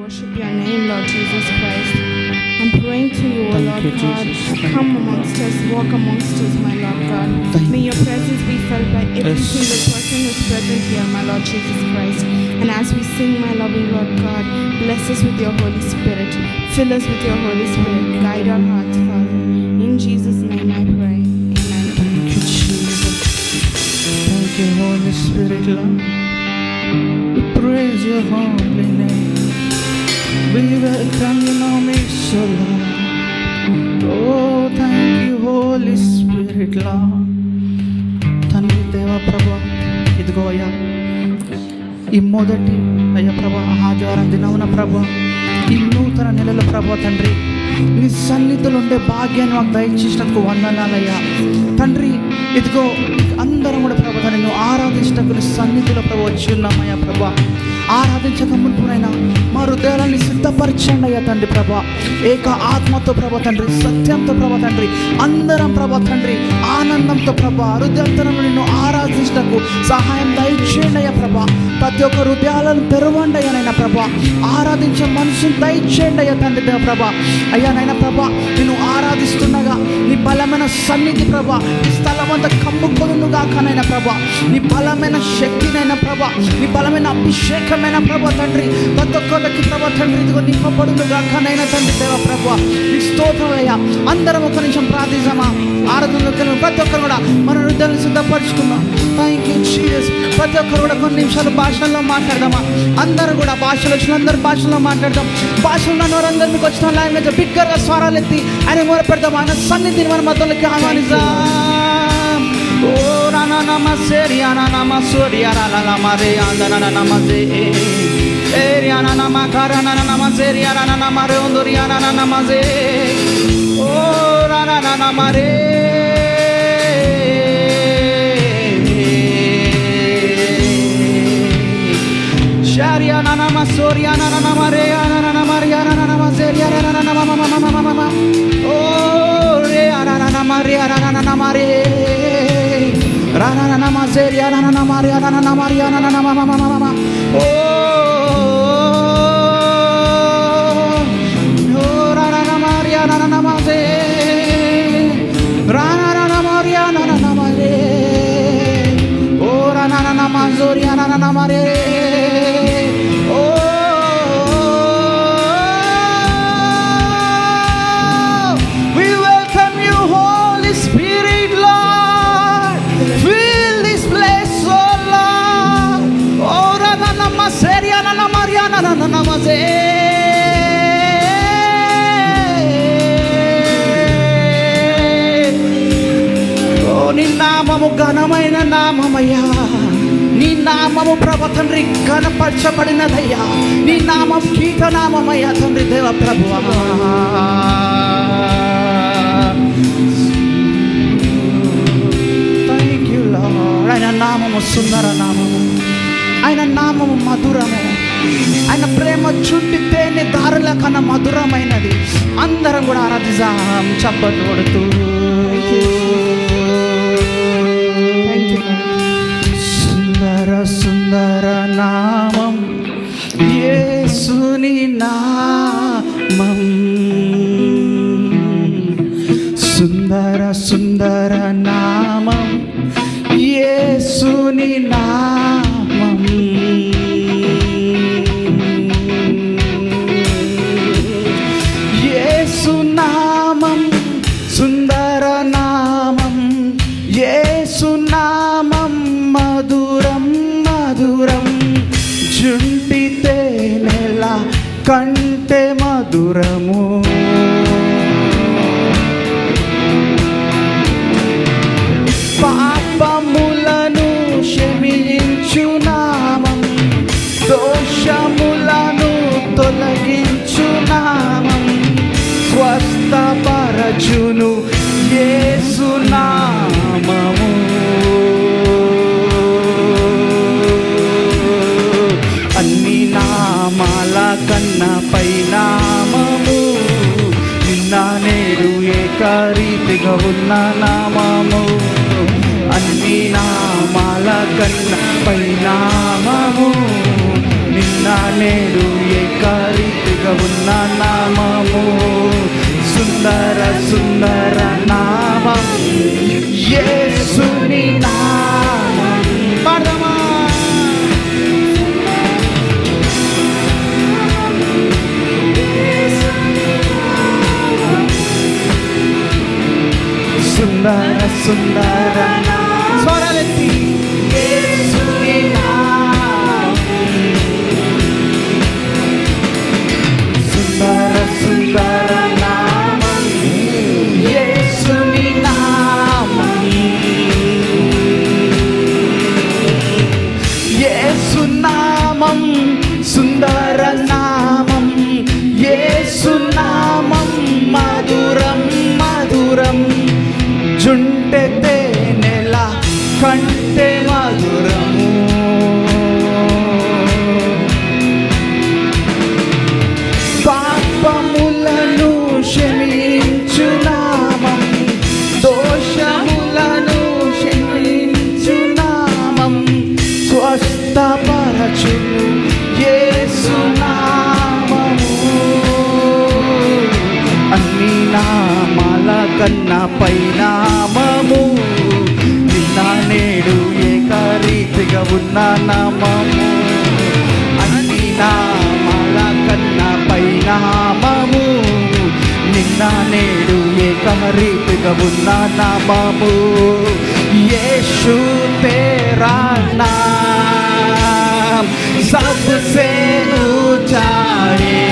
worship your name, Lord Jesus Christ. I'm praying to you, O Lord God. Come amongst us, walk amongst us, my Lord God. May your presence be felt by every single person who's present here, my Lord Jesus Christ. And as we sing, my loving Lord God, bless us with your Holy Spirit. Fill us with your Holy Spirit. Guide our hearts, Father. In Jesus' name I pray. Amen. Thank you, Jesus. Thank you, Holy Spirit, Lord. We praise your holy name. We welcome you now, Mr. Lord. Oh, thank you, Holy Spirit, Lord. తండ్రి దేవ ప్రభా, ఇదిగో అయ్యా ఈ మొదటి అయ్యా ప్రభా ఆదివారం దినమున ప్రభా, ఈ నూతన నెలలో ప్రభా తండ్రి నీ సన్నిధిలో ఉండే భాగ్యాన్ని మాకు దయచేసినందుకు వందనాలయ్యా తండ్రి. ఇదిగో అందరం కూడా ప్రభా తండ్రి నువ్వు ఆరాధించటకు నీ సన్నిధిలో ప్రభా వచ్చి ఉన్నామయ్యా ప్రభా. ఆరాధించక మునుపునైనా మా హృదయాన్ని సిద్ధపరచండి అయ్యా తండ్రి ప్రభా. ఏక ఆత్మతో ప్రభా తండ్రి, సత్యంతో ప్రభా తండ్రి, అందరం ప్రభా తండ్రి ఆనందంతో ప్రభా హృదయంతరంలో నిన్ను ఆరాధించటకు సహాయం దయచేయండి అయ్యా ప్రభా. ప్రతి ఒక్క హృదయాలను తెరవండి అయ్యా నైనా ప్రభా. ఆరాధించే మనుషుని దయచేయండి అయ్యా తండ్రి దేవ ప్రభా. అయ్యా నైనా ప్రభా, నిన్ను ఆరాధిస్తుండగా నీ బలమైన సన్నిధి ప్రభా ఈ స్థలం అంతా కమ్ముకొనుగా కానైనా ప్రభా. నీ బలమైన శక్తినైనా ప్రభా, నీ బలమైన అభిషేకమైన ప్రభా తండ్రి ప్రతి ఒక్కరికి ప్రభా తండ్రి ఇదిగో నింపబడునుగా కానైనా తండ్రి దేవ ప్రభా. నీ స్తోత్రమయ్యా. అందరం ఒక నిమిషం ప్రార్థించామా? ఆరాధనలోకి ప్రతి ఒక్కరు కూడా మన హృదయాన్ని సిద్ధపరచుకుందాం. Thank you Jesus. ప్రతి ఒక్కరు కూడా కొన్ని నిమిషాలు భాషల్లో మాట్లాడదామా? అందరూ కూడా భాషలు వచ్చిన అందరు భాషల్లో మాట్లాడదాం. భాషల్లో నోరందరికి వచ్చిన లాంగ్వేజ్ బిగ్గరగా స్వరాలు ఎత్తి ఆయన మొర పెడదాం. ఆయన సన్నిధిని మన మధ్యలోకి ఆహ్వానిద్దాం. ఓ రానా నమస్తే రియానా నమస్సోరి రాలా మరే ఆందనా నమస్తే ఏ రియానా నమకారానా నమస్తే రియానా నమరే ఓందో రియానా నమస్తే ఓ రానా నమరే Shariana nama Soriana nama Mariana nama Mariana nama Seriana nama mama oh Riana nama Mariana nama Mari Rana nama Seriana nama Mariana nama Mariana nama mama oh Rana nama Mariana nama Se Rana nama Mariana nama Mari oh Rana nama Soriana nama Mari. నీ నామము ఘనమైన నామమయ్యా. నీ నామము ప్రభు తండ్రి ఘనపరచబడినదయ్యా. నీ నామం కీటనామమయ్యా తండ్రి దేవ ప్రభువా. Thank you lord. ఆయన నామము సుందర నామము, ఆయన నామము మధురము, ఆయన ప్రేమ చుట్టి తేనె దారుల కన్నా మధురమైనది. అందరం కూడా ఆరాధిస్తాం చప్పట్లు కొడుతూ. సుందర సుందర నామం యేసుని నామం. సుందర సుందర నామం యేసుని నామం. యేసు నామం సుందర నామం. యేసు నామం మధురం మధురం. జుంటి తేనెల కంటే మధురము. పాపములను క్షమించు నామం, దోషములను తొలగించు నామం, స్వస్థపరచును యేసు నామము. అన్ని నామాల కన్నా పై నామము, నిన్న నేడు ఏకరీతిగా ఉన్న నామము. అన్ని నామాల కన్నా పై నామము, నిన్న నేడు ఏకరీతి రీతిగా ఉన్న నామము, సుందర సుందర నామం యేసుని నామం. పాడదామా? సుందర సుందర స్వరాలెత్తి యేసుని నామం, సుందర సుందర నామం యేసుని నామం, యేసు నామం సుందర నామం, యేసు నామం మధురం మధురం, జుంటె తేనెల కంటే మధురము, పాపములను క్షమించు నామం, దోషములను క్షమించు నామం, స్వస్థపరచును యేసు నామము. అన్ని నామాల కన్నా పైనామము, నిన్న నేడు ఏకరీతిగా ఉన్న నామము. అన్ని నామాల కన్నా పైనామము, నిన్న నేడు ఏకరీతిగా ఉన్న నామము. యేసు తేరా నాम सबसे ऊंचा है,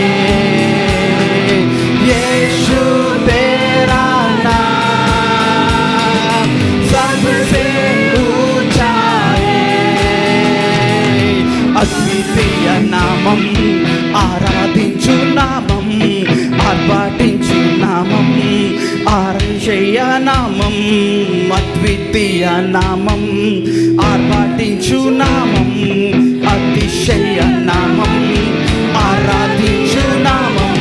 यीशु तेरा नाम सबसे ऊंचा है. అద్వితీయ నామం ఆరాధించు నామం, ఆర్భాటించు నామం, ఆరాధయ నామం, అద్వితీయ నామం ఆర్భాటించు నామం, అతిశయ నామం ఆరాధించు నామం,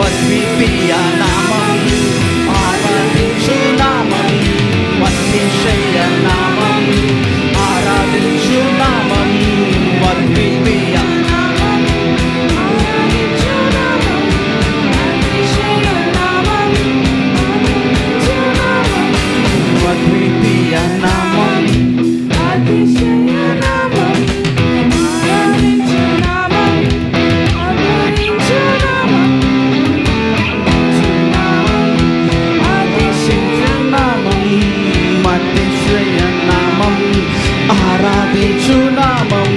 అద్వితీయ నామం ఆరాధించు నామం, అతిశయ నామం ఆరాధించు నామం, అద్వితీయ అద్వితీయ నామం, అతిశయ నామం ఆరాధించు నామం, ఆరాధించు నామం, అతిశయ నామం, అతిశయ నామం ఆరాధించు నామం.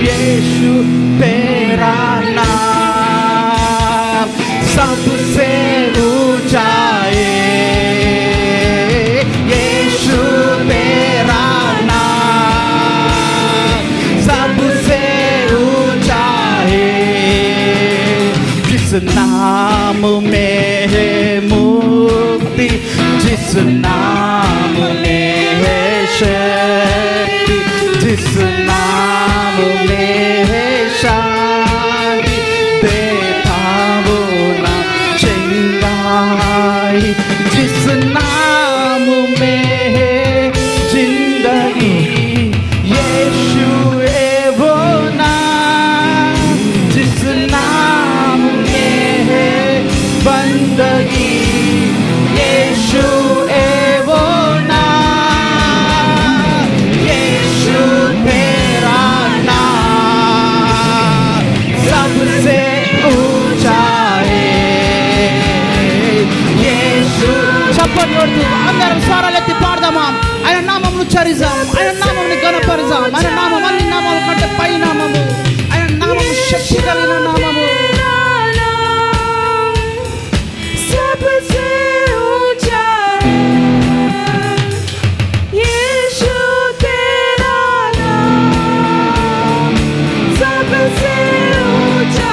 యేసు तेरा नाम सबसे ऊंचा है, यीशु तेरा नाम सबसे ऊंचा है. जिस नाम में है मुक्ति, जिस नाम में है शक्ति, जिस नाम में है शांति, देता वो नाम चंगाई. जिस नाम में है जिंदगी, यीशु है वो नाम. जिस नाम में है बंदगी, यीशु है वो नाम. यीशु तेरा नाम सबसे ऊंचा है, యేసు. చప్పట్లు కొడుతూ అందరం స్వరాలెత్తి పాడదామా? ఆయన నామమును ఉచ్చరిద్దాం, ఆయన నామముని ఘనపరుద్దాం. ఆయన నామం అన్ని నామముల కంటే పై నామము, ఆయన నామము శక్తి కలిగిన నామము. सबसे ऊंचा यीशु तेरा नाम सबसे ऊंचा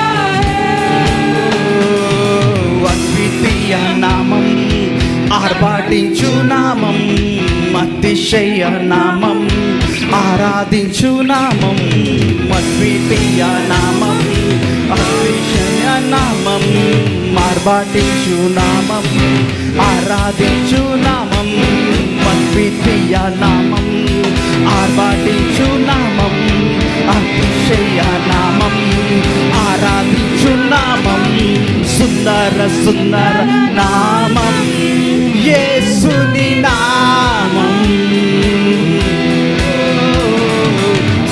అద్వితీయ నామం ఆర్భాటించు నామం, అతిశయ నామం ఆరాధించు నామం, అద్వితీయ నామం, అతిశయ నామం ఆర్భాటించు నామం, ఆరాధించు నామం, అద్వితీయ నామం ఆర్భాటించు నామం, అతిశయ నామం ఆరాధించు నామం, సుందర నామం యేసుని నామం.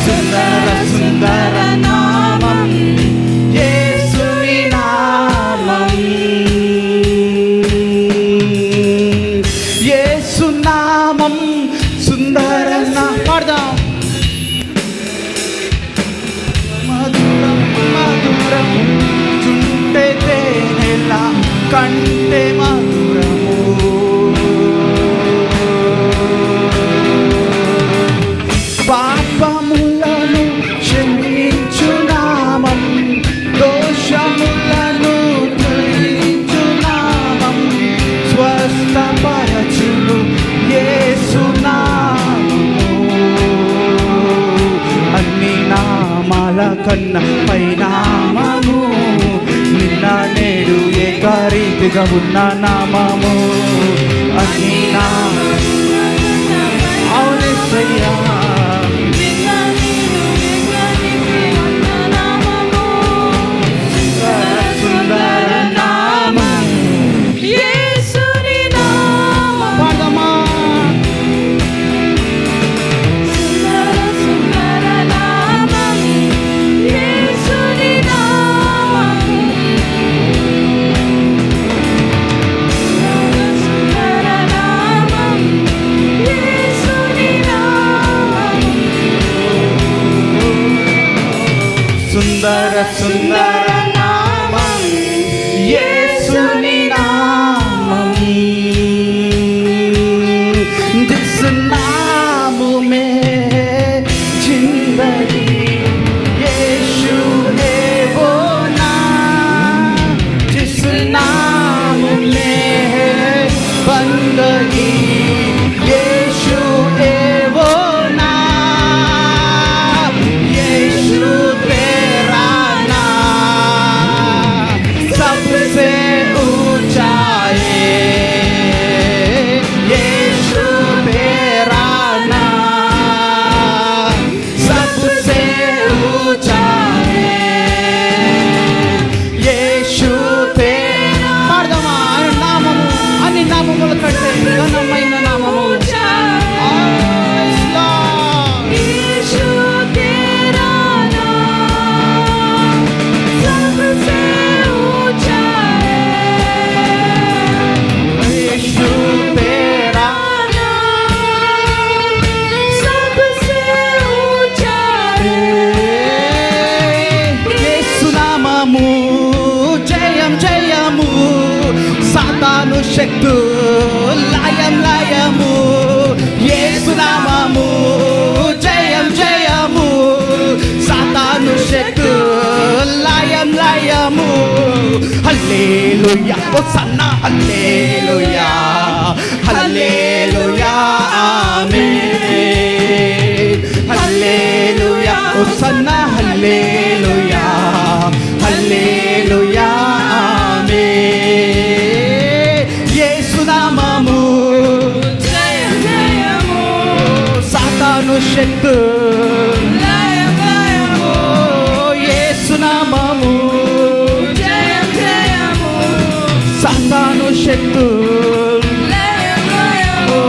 సుందర సుందర నామం యేసుని నామం. యేసు నామం సుందర పాడదాం. మధురం మధురం చుంటే తేనెలా కంటే మధురము. పాపములను క్షమించు నామం దోషములను తొలగించు నామం స్వస్థపరచును యేసు నామము. అన్ని నామాల కన్నా పై నామము నిన్న నేడు ఏకరీతిగా ఉన్న నామము. అన్ని అవునయ్యా సుందర నామం యేసుని నామం. పాడమా. సుందర సుందర నామం యేసుని నామం. సుందర నామం యేసుని నామం. సుందర సుందర నామం యేసుని నామం. जिस नाम में जिंदगी यीशु है वो नाम. जिस नाम में है बंदगी यीशु है वो नाम. यीशु तेरा नाम सबसे ऊंचा है. यीशु तेरा नाम सबसे ऊंचा है. యేసు तेरा పాడదామా. నామము అన్ని నామముల కంటే ఘనమైన నామము. యేసు तेरा नाम सबसे ऊंचा है. యేసు तेरा नाम सबसे ऊंचा है. యేసు నామము జయం జయము. సాతాను శక్తు లయం లయము. యేసు నామము జయం జయము. సాతాను శక్తు లయం లయము. హల్లెలూయా హోసన్నా హల్లెలూయా హల్లెలూయా ఆమేన్. హల్లెలూయా హోసన్నా హల్లెలూయా హల్లెలూయా ఆమేన్. యేసు నామము జయం జయము. సాతాను శక్తు లయం లయము. యేసు నామము జయం జయము. సాతాను శక్తు. లయం లయము.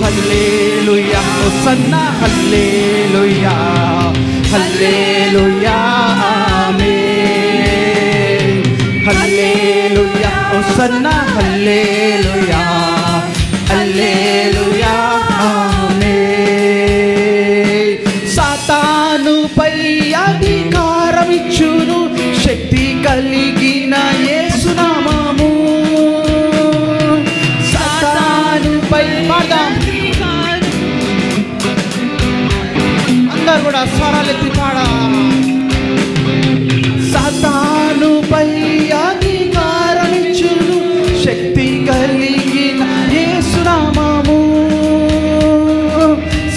హల్లెలూయా హోసన్నా హల్లెలూయా హల్లెలూయా ఆమేన్. హల్లెలూయా హోసన్నా హల్లెలూయా హల్లెలూయా ఆమేన్. సాతానుపై అధికారం ఇచ్చును శక్తి కలిగిన యేసు నామము. సాతానుపై పాడదాం. అందరు కూడా స్వరాలెత్తి పాడా. సాతానుపై అధికారం ఇచ్చును శక్తి కలిగిన యేసు నామము.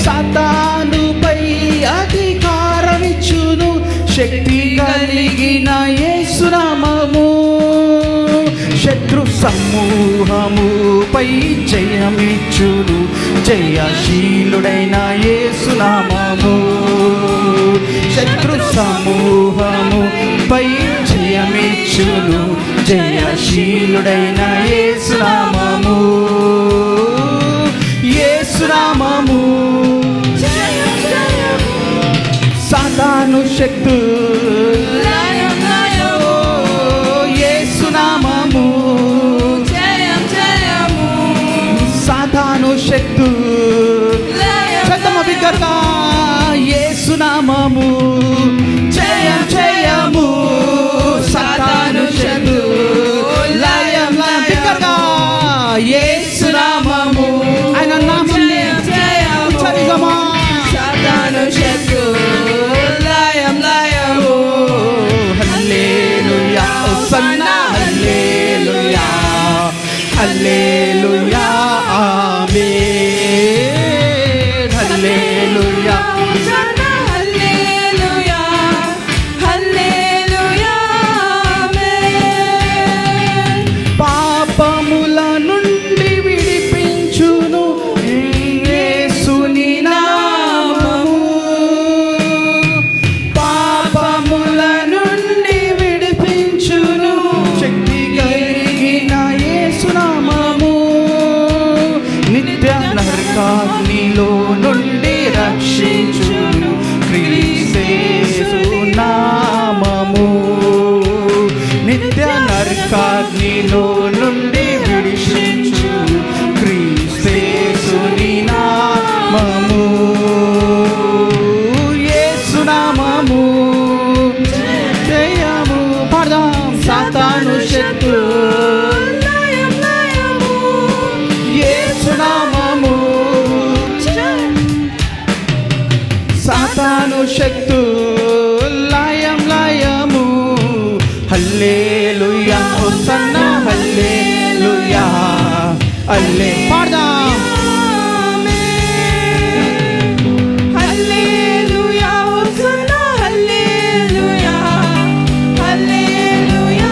సాతానుపై అధికారం ఇచ్చును శక్తి కలిగిన యేసు నామము. శత్రు సమూహముపై జయమిచ్చును జయశీలుడైన యేసు నామము. శత్రు సమూహముపై జయమిచ్చు విడిపించును జయశీలుడైన యేసునామము యేసునామము సాతాను శక్తు యేసునామము సాతాను శక్తు బిగ్గరగా యేసునామము జయం జయము సాతాను శక్తు లయం లయం బిగ్గరగా యేసునామము ఆయన నామముని ఉచ్చరించమా సాతాను శక్తు లయం లయము హల్లెలూయా హోసన్నా హల్లెలూయా హల్లెలూయా ఆమేన్ హల్లెలూయా హల్లెలూయా హల్లెలూయా ఆమేన్ పాపముల నుండి విడిపించును యేసుని నామము పాపముల నుండి విడిపించును శక్తి కలిగిన యేసునామము నిత్య నరకాగ్నిలో నుండి రక్షించును క్రీస్తు నామము నిత్య నరకాగ్నిలో నుండి విడిపించును క్రీస్తుని నామము యేసునామము జయము పాడదాం సాతాను శక్తు యేసునామము సాతాను శక్తు లయం లయము హల్లెలూయా హోసన్నా హల్లెలూయా హల్లే పాడదాం హల్లెలూయా hosanna hallelujah hallelujah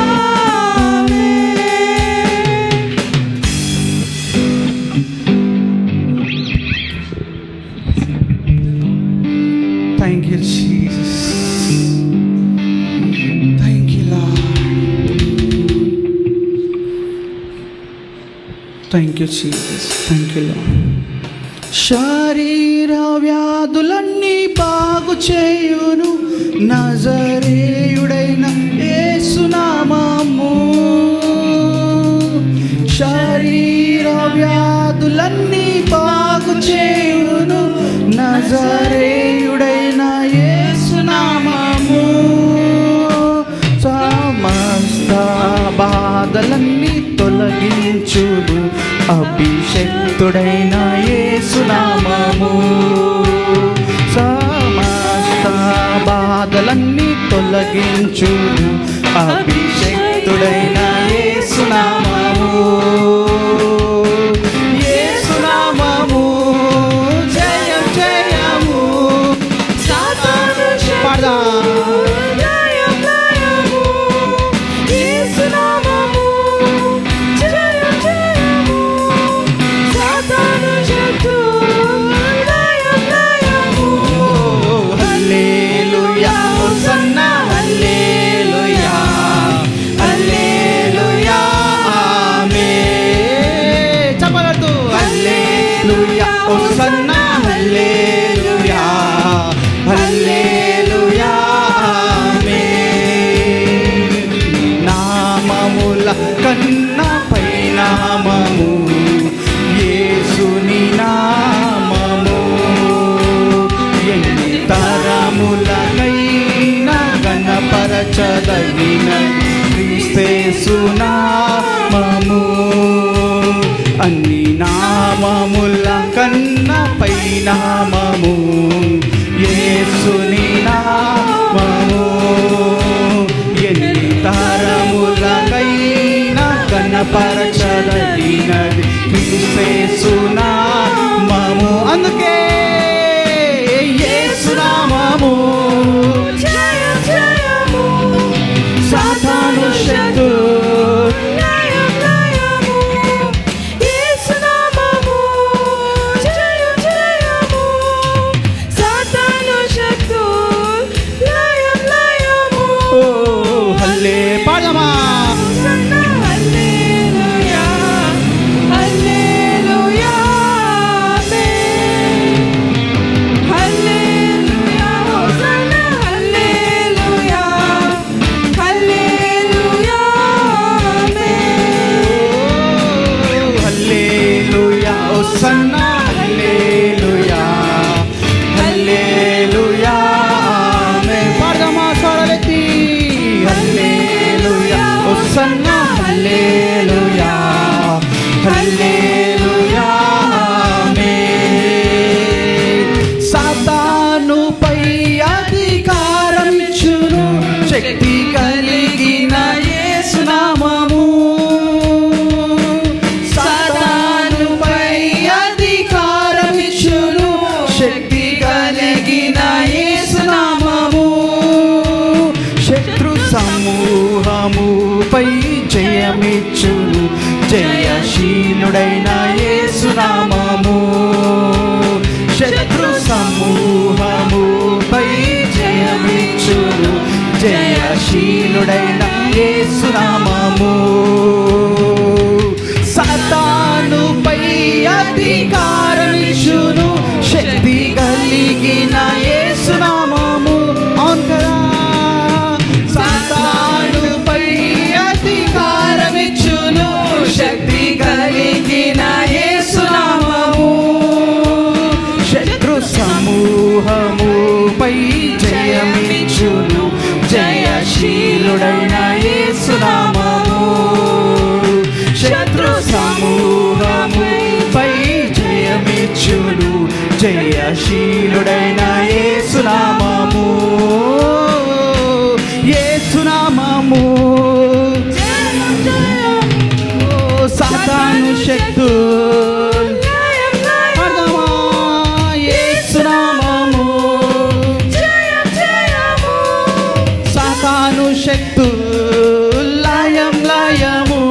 Thank you, Jesus. Thank you, Lord. Thank you, Jesus. Thank you, Lord. శరీర వ్యాధులన్నీ బాగు చేయును నజరేయుడైన యేసునామము శరీర వ్యాధులన్నీ బాగు చేయును నజరేయుడైన యేసునామము సమస్త బాధలన్నీ తొలగించును అభిషక్తుడైన యేసునామము సమస్త బాధలన్నీ తొలగించును అభిషక్తుడైన యేసునామము యేసునామము జయం జయము సాతాను పాడదాం లయం లయము యేసునామము జయం జయము సాతాను శక్తు లయం లయము హల్లెలూయా హోసన్నా హల్లెలూయా హల్లెలూయా ఆమేన్ చప్పలతో హల్లెలూయా హోసన్నా హల్లెలూయా హల్లెలూయా ఆమేన్ నామముల కన్నా పైనామము యేసుని నామము ఎన్ని తరములకైనా గణపరచదగిన క్రీస్తు నామము అన్ని నామముల కన్నా పైనామము యేసుని నామము ఎన్ని తరములకైనా గణపరచదగినది క్రీస్తు నామము అందుకే యేసునామము జయం జయము సాతాను శక్తు లయం లయము యేసునామము జయం జయము సాతాను శక్తు లయం లయము హల్లే పాడమా హోసన్నా హల్లెలూయా హల్లెలూయా ఆమేన్. సాతానుపై అధికారమిచ్చును శక్తి కలిగిన యేసు నామము. సాతానుపై అధికారమిచ్చును శక్తి కలిగిన యేసు నామము. శత్రు సమూహముపై జయమిచ్చును జయశీలుడైన యేసు నామము. శత్రు సమూహముపై జయమిచ్చును జయశీలుడైన యేసు నామము. సాతానుపై అధికారమిచ్చును శక్తి కలిగిన యేసు నామము. అవును కదా. సాతానుపై అధికారమిచ్చును శక్తి కలిగిన యేసు నామము. శత్రు సమూహముపై జయమిచ్చును జయశీలుడైన యేసు నామము. శత్రు సమూహముపై జయమిచ్చును జయశీలుడైన యేసు నామము. యేసు నామము. సాతాను శక్తు యేసు నామము. సాతాను శక్తు లయం లయము.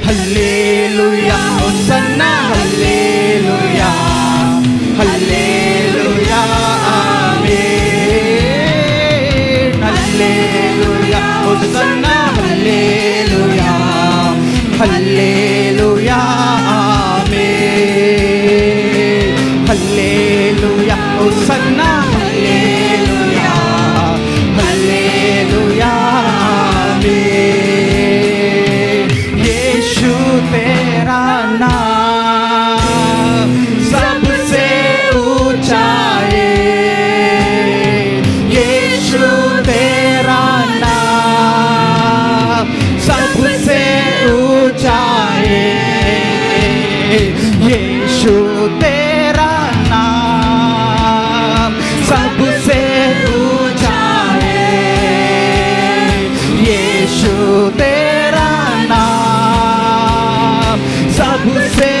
హల్లెలూయా హోసన్నా హల్లెలూయా హల్లెలూయా ఆమేన్. హల్లెలూయా హోసన్నా హల్లెలూయా హల్లెలూయా ఆమేన్. హల్లెలూయా హోసన్నా హల్లెలూయా హల్లెలూయా ఆమేన్. यीशु तेरा नाम सबसे ऊंचा है. यीशु तेरा नाम सबसे ऊंचा है. यीशु तेरा नाम सबसे ऊंचा है. यीशु तेरा नाम सबसे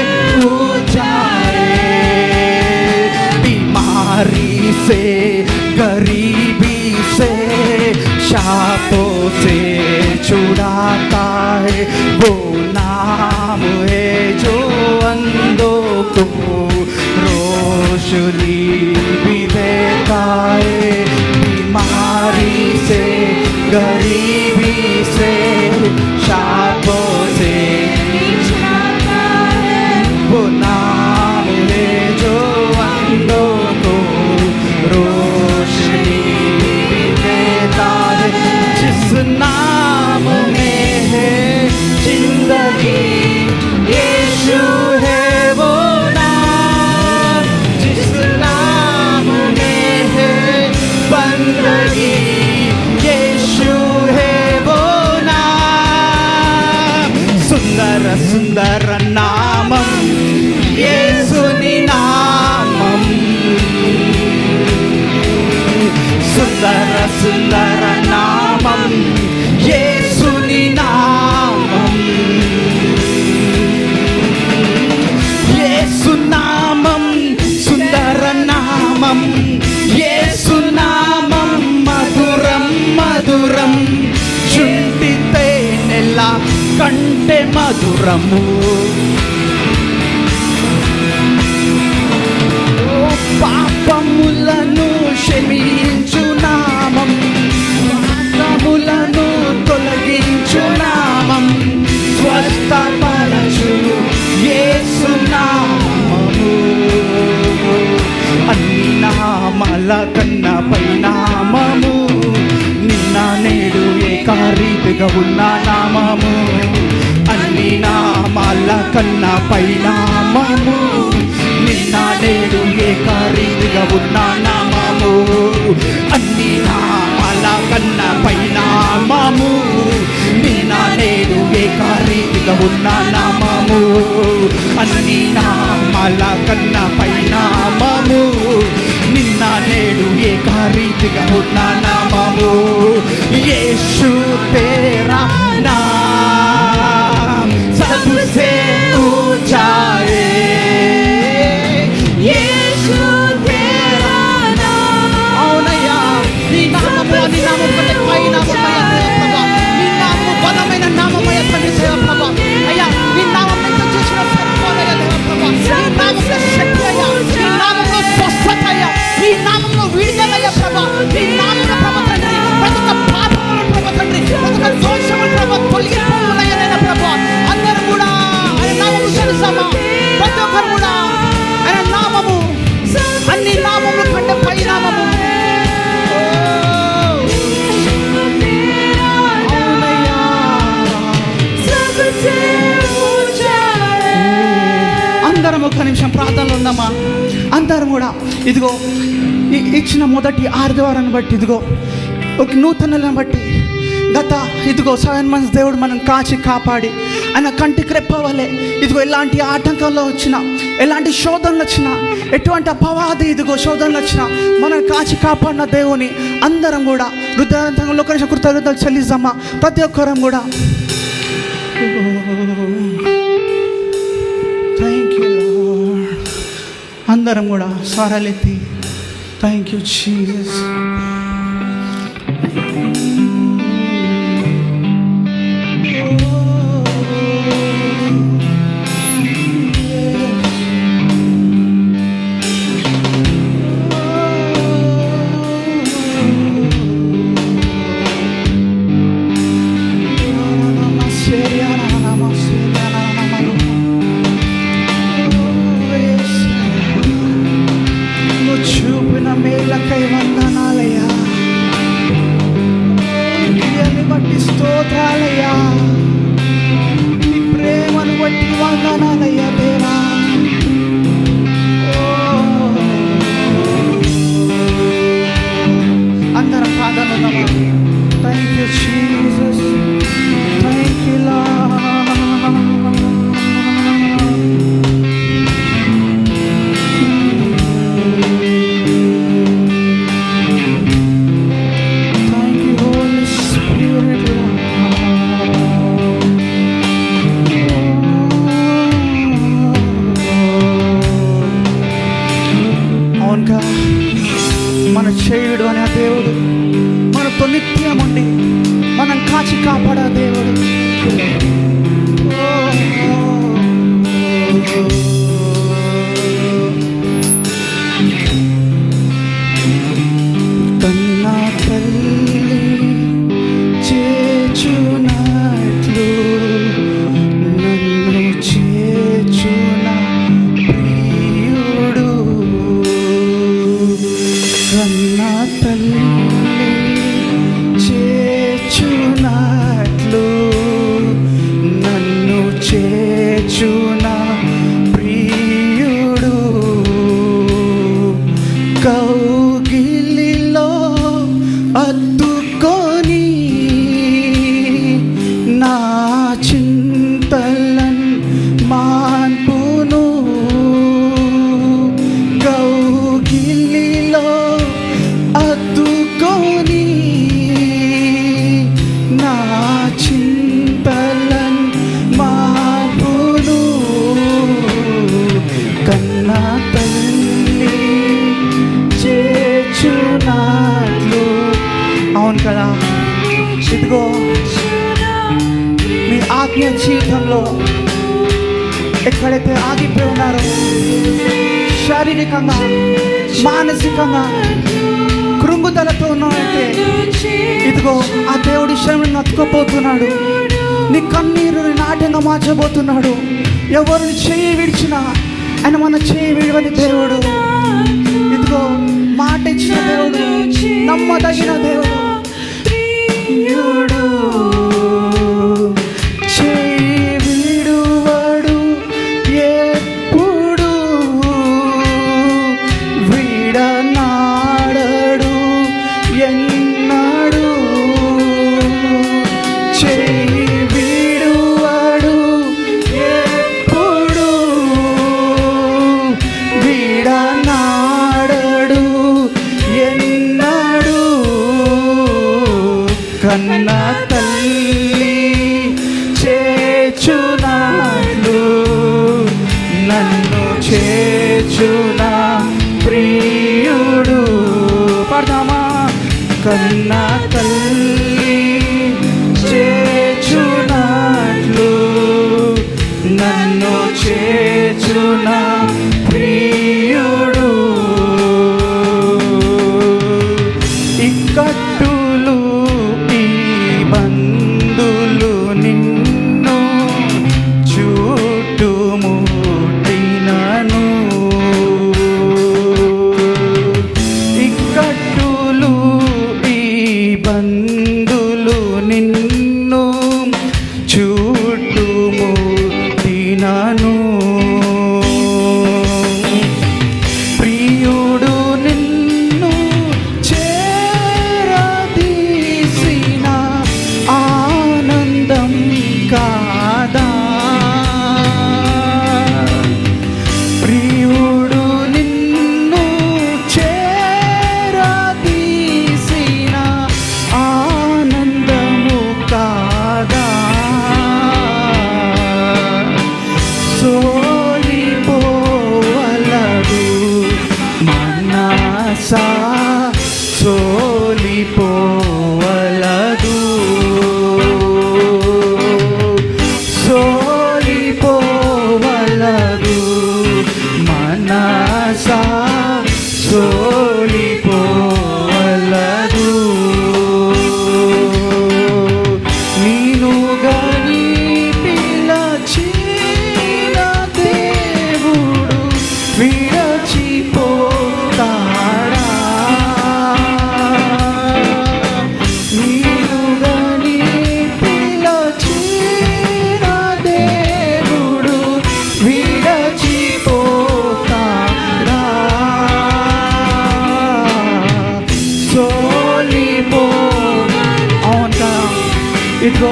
ऊंचा है. बीमारी से गरीबी से शापों से छुड़ाता है. वो नाम है जो अंधों को रोशनी भी देता है. बीमारी से गरीबी से शापों से वो नाम है जो अंधों को रोशनी देता है. जिस नाम में है जिंदगी यीशु है वो नाम. जिस नाम में है बंदगी यीशु है वो नाम. सुंदर सुंदर नामम యేసుని నామం. సుందర సుందర నామం యేసుని నామం. యేసు నామం సుందర నామం. యేసు నామం మధురం మధురం. శుంఠి తేనెల కంటే మధురము. పాపములను క్షమించు నామం. పాపములను తొలగించు నామం. స్వస్థపరచు యేసు నామము. అన్ని నామాల కన్నా పై నామము. నిన్న నేడు ఏకారీతిగా ఉన్న నామము. అన్ని నామాల కన్నా పై నామము. నిన్న నేడు ఏకారీతిగా ఉన్న నామము. అన్ని నామాల కన్నా పై నామము. నిన్న నేడు రీతిగా ఉన్న నామము, అన్ని నామాల కన్నా పై నామము, నిన్న నేడు ఏకరీతిగా ఉన్న నామము, యేసు తేరా నామ్ సబ్సే ఊంచా హై, యేసు తేరా నామ్. అవునయ్యా, నీ నామము కంటే పై నామమయ్యా ప్రభా, నీ నామము బలమైన నామమయ్యా తండ్రి దేవ ప్రభా. అయ్యా నీ నామం ఎంత చేసిన సరిపోలయ్యా దేవ ప్రభా, నీ నామంలో శక్తి అయ్యా, నీ నామంలో స్వస్థత అయ్యా, నీ నామంలో విడుదలయ్యా ప్రభా, నీ నామంలో ప్రభా తండ్రి ప్రతి ఒక్క పాపములను ప్రభా తండ్రి, ప్రతి ఒక్క దోషములను ప్రభా తొలగిపోవునయ్యా ప్రభా. అందరూ కూడా ఆయన నామము తెలుసమ్మా, ప్రతి ఒక్కరు కూడా ఆయన నామము అన్ని నామముల కంటే పై నామము. అందరం ఒక నిమిషం ప్రార్థనలో ఉందామా? అందరం కూడా ఇదిగో ఇచ్చిన మొదటి ఆదివారాన్ని బట్టి, ఇదిగో ఒక నూతనలను బట్టి, గత ఇదిగో 7 months దేవుడు మనం కాచి కాపాడి ఆయన కంటికి రెప్పవలే, ఇదిగో ఎలాంటి ఆటంకంలో వచ్చినా, ఎలాంటి శోధనలు వచ్చినా, ఎటువంటి అపవాది ఇదిగో శోధనలు వచ్చినా మనం కాచి కాపాడిన దేవుని అందరం కూడా హృదయాంతంలో ఒక నిమిషం కృతజ్ఞతలు చెల్లిద్దామా? ప్రతి ఒక్కరం కూడా థ్యాంక్ యూ లార్డ్. అందరం కూడా స్వరాలెత్తి థ్యాంక్ యూ జీసస్. స్తోత్రాలయ్యా, నీ ప్రేమను బట్టి వందనాలయ్యా దేవా. అందరం పాదాలు thank you Jesus, thank you lord. మన చేయుడు అనే దేవుడు మనతో నిత్యం ఉండి మనం కాచి కాపాడే దేవుడు. కన్నా తల్లి చేచునట్లు నన్ను చేచున ప్రియుడు, కన్నా తల్లి చేచునట్లు నన్ను చేచున ప్రియుడు, కౌగిలిలో అద్దుకొని నా చింతలన్ మాన్పును, కౌగిలిలో అద్దుకొని నా చింతలన్ మాన్పును, కన్నా తల్లి చేచునట్లు. అవును కదా, ఇదిగో మీ ఆత్మీయ జీవితంలో ఎక్కడైతే ఆగిపోయి ఉన్నారో, శారీరకంగా మానసికంగా కృంగుదలతో ఉన్నాడంటే, ఇదిగో ఆ దేవుడి శ్రమను నత్తుకోపోతున్నాడు. నీ కన్నీరు నాట్యంగా మార్చబోతున్నాడు. ఎవరిని చేయి విడిచినా ఆయన మన చేయి విడవని దేవుడు. ఇదిగో మాట ఇచ్చిన దేవుడు, నమ్మదగిన దేవుడు. చేయి విడువడు ఎప్పుడు, విడనాడడు ఎన్నడు. చేయి విడువడు చేచున ప్రియుడు. పాడదామా? కన్న తల్లి చేచునట్లు నన్ను చేచున ప్రియుడు. ఇక్కట్టులు ఈ బంధులు నిన్ను చుట్టుముట్టినను. ఇక్కట్టులు ఈ బంధులు నిన్ను చుట్టుముట్టినను. ప్రియుడు నిన్ను చేరదీసిన ఆనందం కాదా? ప్రియుడు నిన్ను చేరదీసిన ఆనందము కాదా? సోలిపోవలదు మనసా, సోలిపోవలదు. సోలిపోవలదు మనసా, సోలిపోవలదు. నీను గని పిలచిన దేవుడు విరచిపోతాడా? నీను గని పిలచిన దేవుడు విరచిపోతాడా? సోలిపో. అవునా? ఇదిగో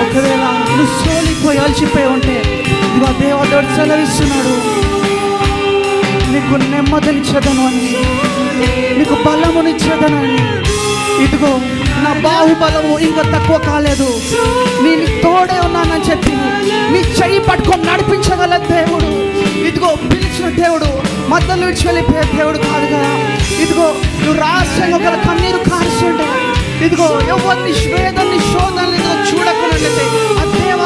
ఒకవేళ నువ్వు సోలిపోయి అలసిపోయి ఉంటే ఇదిగో దేవుడు సెలవిస్తున్నాడు, నీకు నెమ్మదినిచ్చేదను అని, నీకు బలమునిచ్చేదను అని. ఇదిగో నా బాహుబలము ఇంకా తక్కువ కాలేదు, నేను తోడే ఉన్నానని చెప్పి నీ చెయ్యి పట్టుకొని నడిపించగల దేవుడు. ఇదిగో పిలిచిన దేవుడు మధ్యలో విడిచి వెళ్ళిపోయే దేవుడు కాదు కదా. ఇదిగో నువ్వు రహస్యంగా ఒకవేళ కన్నీరు కారుస్తుంటే, ఇదిగో ఎవరిని వేదన్ని శోధనలు ఇదిగో చూడకున్నట్లయితే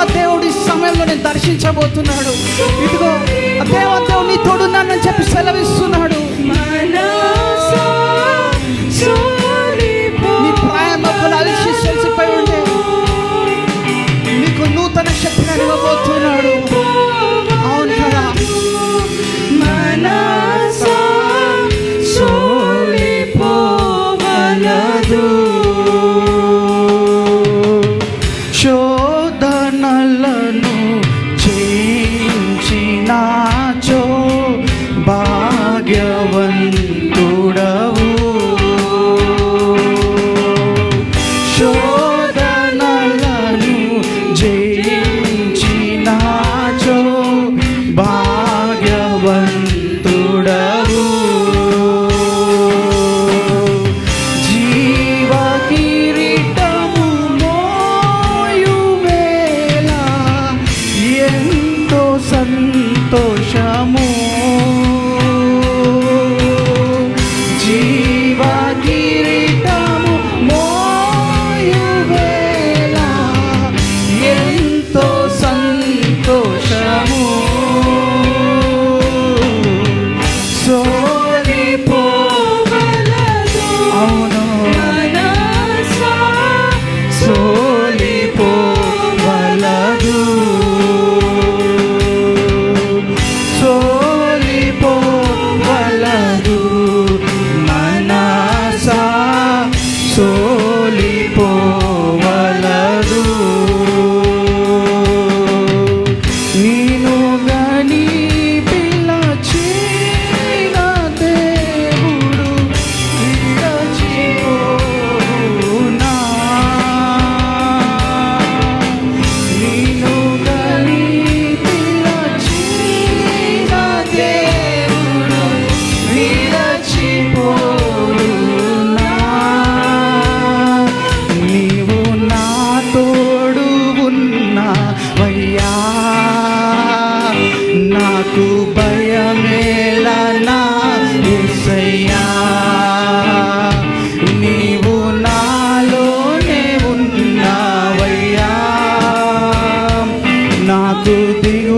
ఆ దేవుడు ఈ సమయంలో నేను దర్శించబోతున్నాడు. ఇదిగో ఆ దేవుడు నీ తోడున్నానని చెప్పి సెలవిస్తున్నాడు. నీ ప్రాయం ఒకరు అలిసి సెలిసిపోయి ఉంటే నీకు నూతన శక్తిని ఇవ్వబోతున్నాడు. అవును కదా? సోలిపోవలదు. శోధనలను చేయించినాచో భాగ్య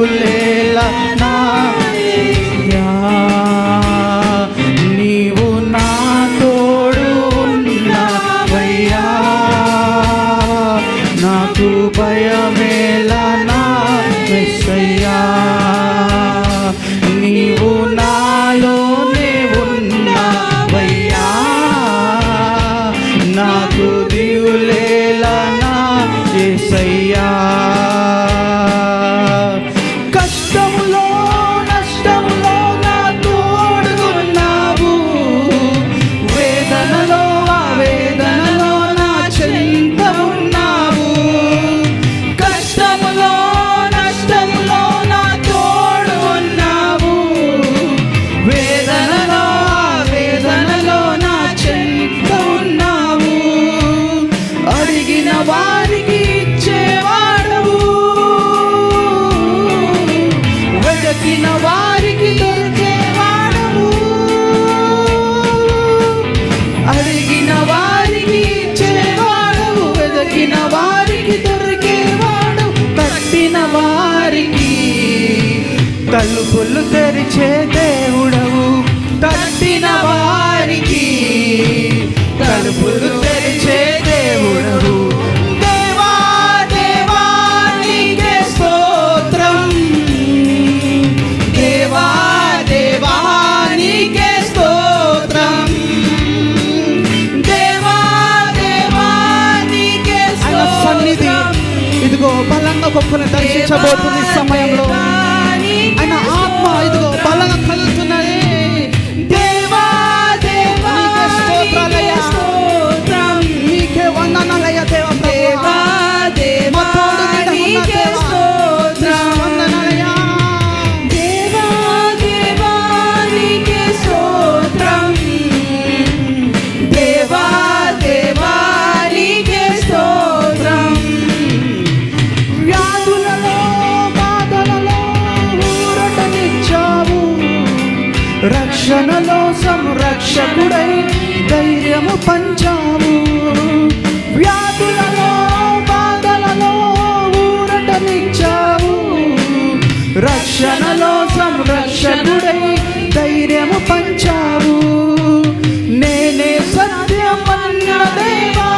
దిగులేలా నా యేసయ్యా. నీవు నా తోడు ఉన్నావయ్యా, నాకు భయమేలా నా యేసయ్యా. నీవు నాలోనే ఉన్నావయ్యా, నాకు దిగులేలా నా యేసయ్యా. కష్టములో నష్టములో నా తోడుగున్నావు, వేదనలో ఆవేదనలో నా చెంత ఉన్నావు. కష్టములో నష్టములో నా తోడు ఉన్నావు, వేదనలో ఆవేదనలో నా చెంత ఉన్నావు. అడిగిన వారికి ఇచ్చేవాడవు, వెతికిన వారికి దొరికేవాడవు. అడిగిన వారికి ఇచ్చేవాడవు, వెతికిన వారికి దొరికేవాడు. తట్టిన వారికి తలుపులు తెరిచే దేవుడవు, తట్టిన వారికి తలుపులు తెరిచే దేవుడవు. దేవా దేవా నీకే స్తోత్రం, దేవా దేవా నీకే స్తోత్రం, దేవా దేవా నీకే స్తోత్రం. ఆయన సన్నిధి ఇదిగో బలంగా గొప్పని దర్శించబోతుంది ఈ సమయంలో. ఆయన ఆత్మ ఇదిగో బలంగా కలుగుతున్నది. దేవా దేవా నీకే స్తోత్రాలయ్యా, నీకే వందనాలయ్యా దేవా. దేవా దేవా నీకే స్తోత్రం, వందనాలయ్యా. దేవా దేవా నీకే స్తోత్రం, దేవా దేవా నీకే స్తోత్రం. వ్యాధులలో బాధలలో ఊరటనిచ్చావు, రక్షణలో సంరక్షకుడై ధైర్యము పంచావు. వ్యాధులలో బాధలలో ఊరటనిచ్చావు, రక్షణలో సంరక్షకుడై ధైర్యము పంచావు. నేనే సత్యమన్న దేవా,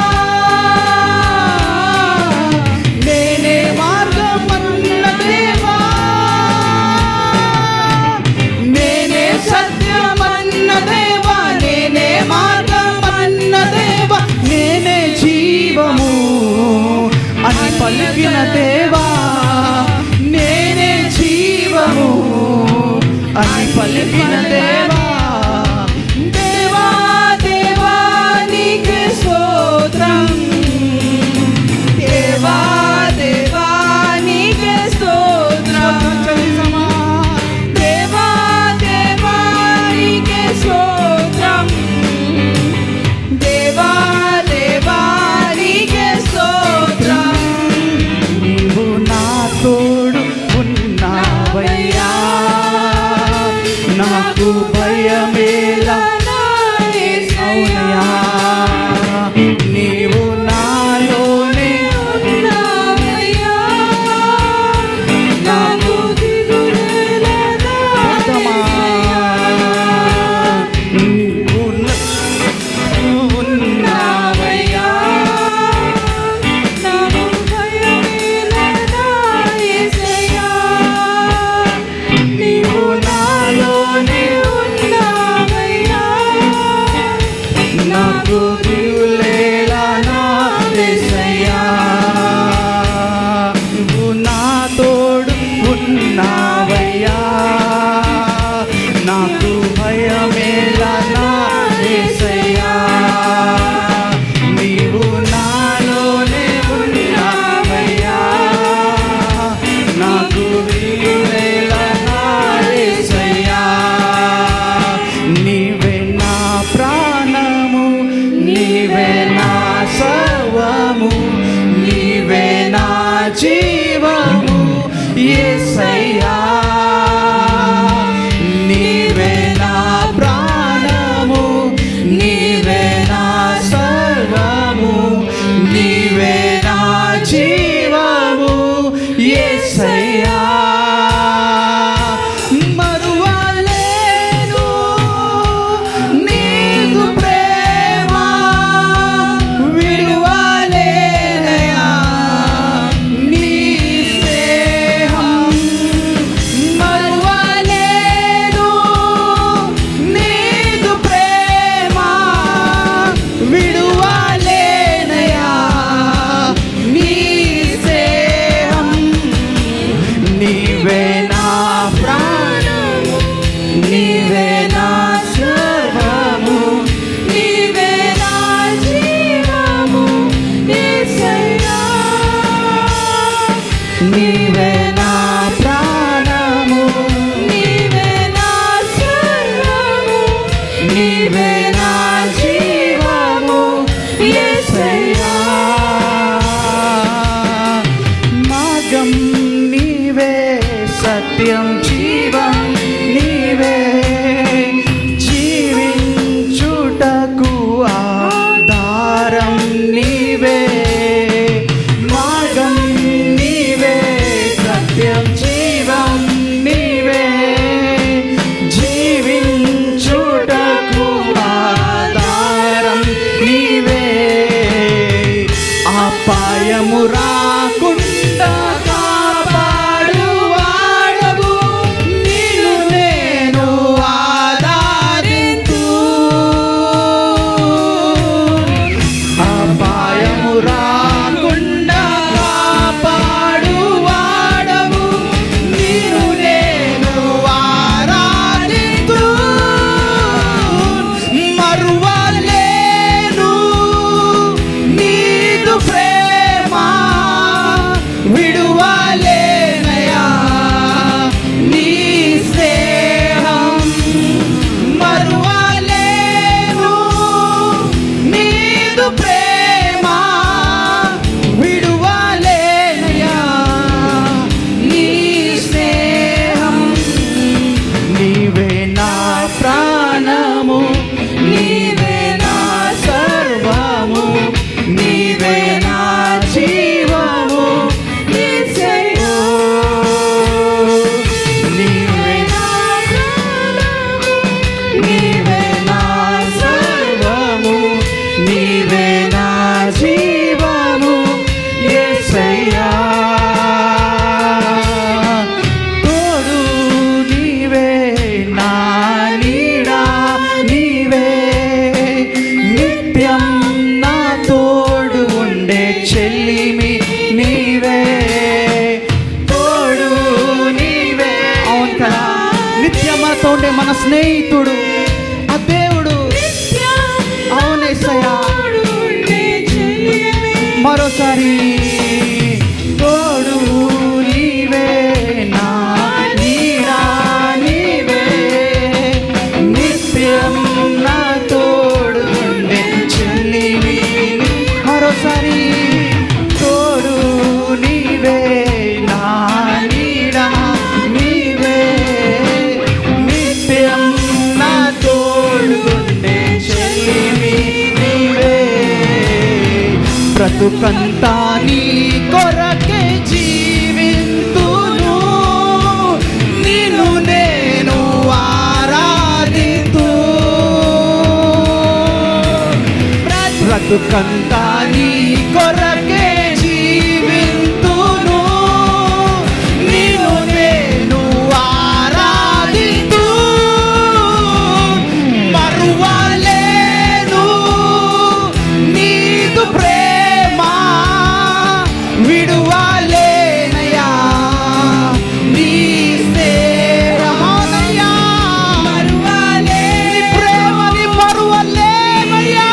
నేనే మార్గమన్న దేవా, నేనే సత్యమన్న దేవా, నేనే మార్గమన్న దేవా, నేనే జీవము అని పలికిన దేవా, నేనే జీవము అని పలికిన దేవా. దేవా దేవా నీకే స్తోత్రం, దేవా దేవా నీకే స్తోత్రం, దేవా దేవా నీకే స్తోత్రం, దేవా దేవా నీకే స్తోత్రం. నీవు నా తోడు ఉన్నావయ్యా, నాకు భయ నీవే నా ప్రాణము, నీవే నా సర్వము, నీవే నా జీవము యేసయ్యా. నీవే నా ప్రాణము, నీవే నా సర్వము, నీవే నా జీవము యేసయ్యా. మార్గం నీవే, సత్యం జీవం నీవే, జీవించుటకు ఆధారం నీవే. మార్గం నీవే, సత్యం జీవం నీవే, జీవించుటకు ఆధారం నీవే. అపాయము రాకుండా కాపాడువాడవు, నిన్ను నేను ఆరాధింతు. అపాయము రాకుండా కాపాడువాడవు, నిన్ను నేను ఆరాధింతు. మరువలేను నీదు ప్రేమ, విడువలేనయా నీ స్నేహం. మరువలేను నీదు ప్రేమ, విడువలేనయా నీ స్నేహం. నీవే నా ప్రాణము, నీవే నా సర్వము, నీవే నా జీవము యేసయ్యా. నీవే నా ప్రాణము, నీవే నా సర్వము, నీవే నా జీవము యేసయ్యా. తోడు నీవే, నా నీడా నీవే, నిత్యం నా తోడు ఉండే చెల్లిమి నీవే. తోడు నీవే, అవును కదా, నిత్యం మనతో ఉండే మన స్నేహితుడు ఆ దేవుడు. అవునేసయ్యా. మరోసారి తోడు నీవే, నా నీడా నీవే, నిత్యం నా తోడు ఉండే చెల్లివి. మరోసారి తోడు నీవే, నా నీడా నీవే, నిత్యం నా తోడు ఉండే చెల్లివి నీవే. బ్రతుకంతా నీ కొరకే జీవింతును, నిన్ను నేను ఆరాధితు. బ్రతుకంతా నీ కొరకే జీవింతును, నిన్ను నేను ఆరాధితు. మరువలేను నీదు ప్రేమ, విడువలేనయా నీ స్నేహమనయా. నీ ప్రేమని మరువలేనయా,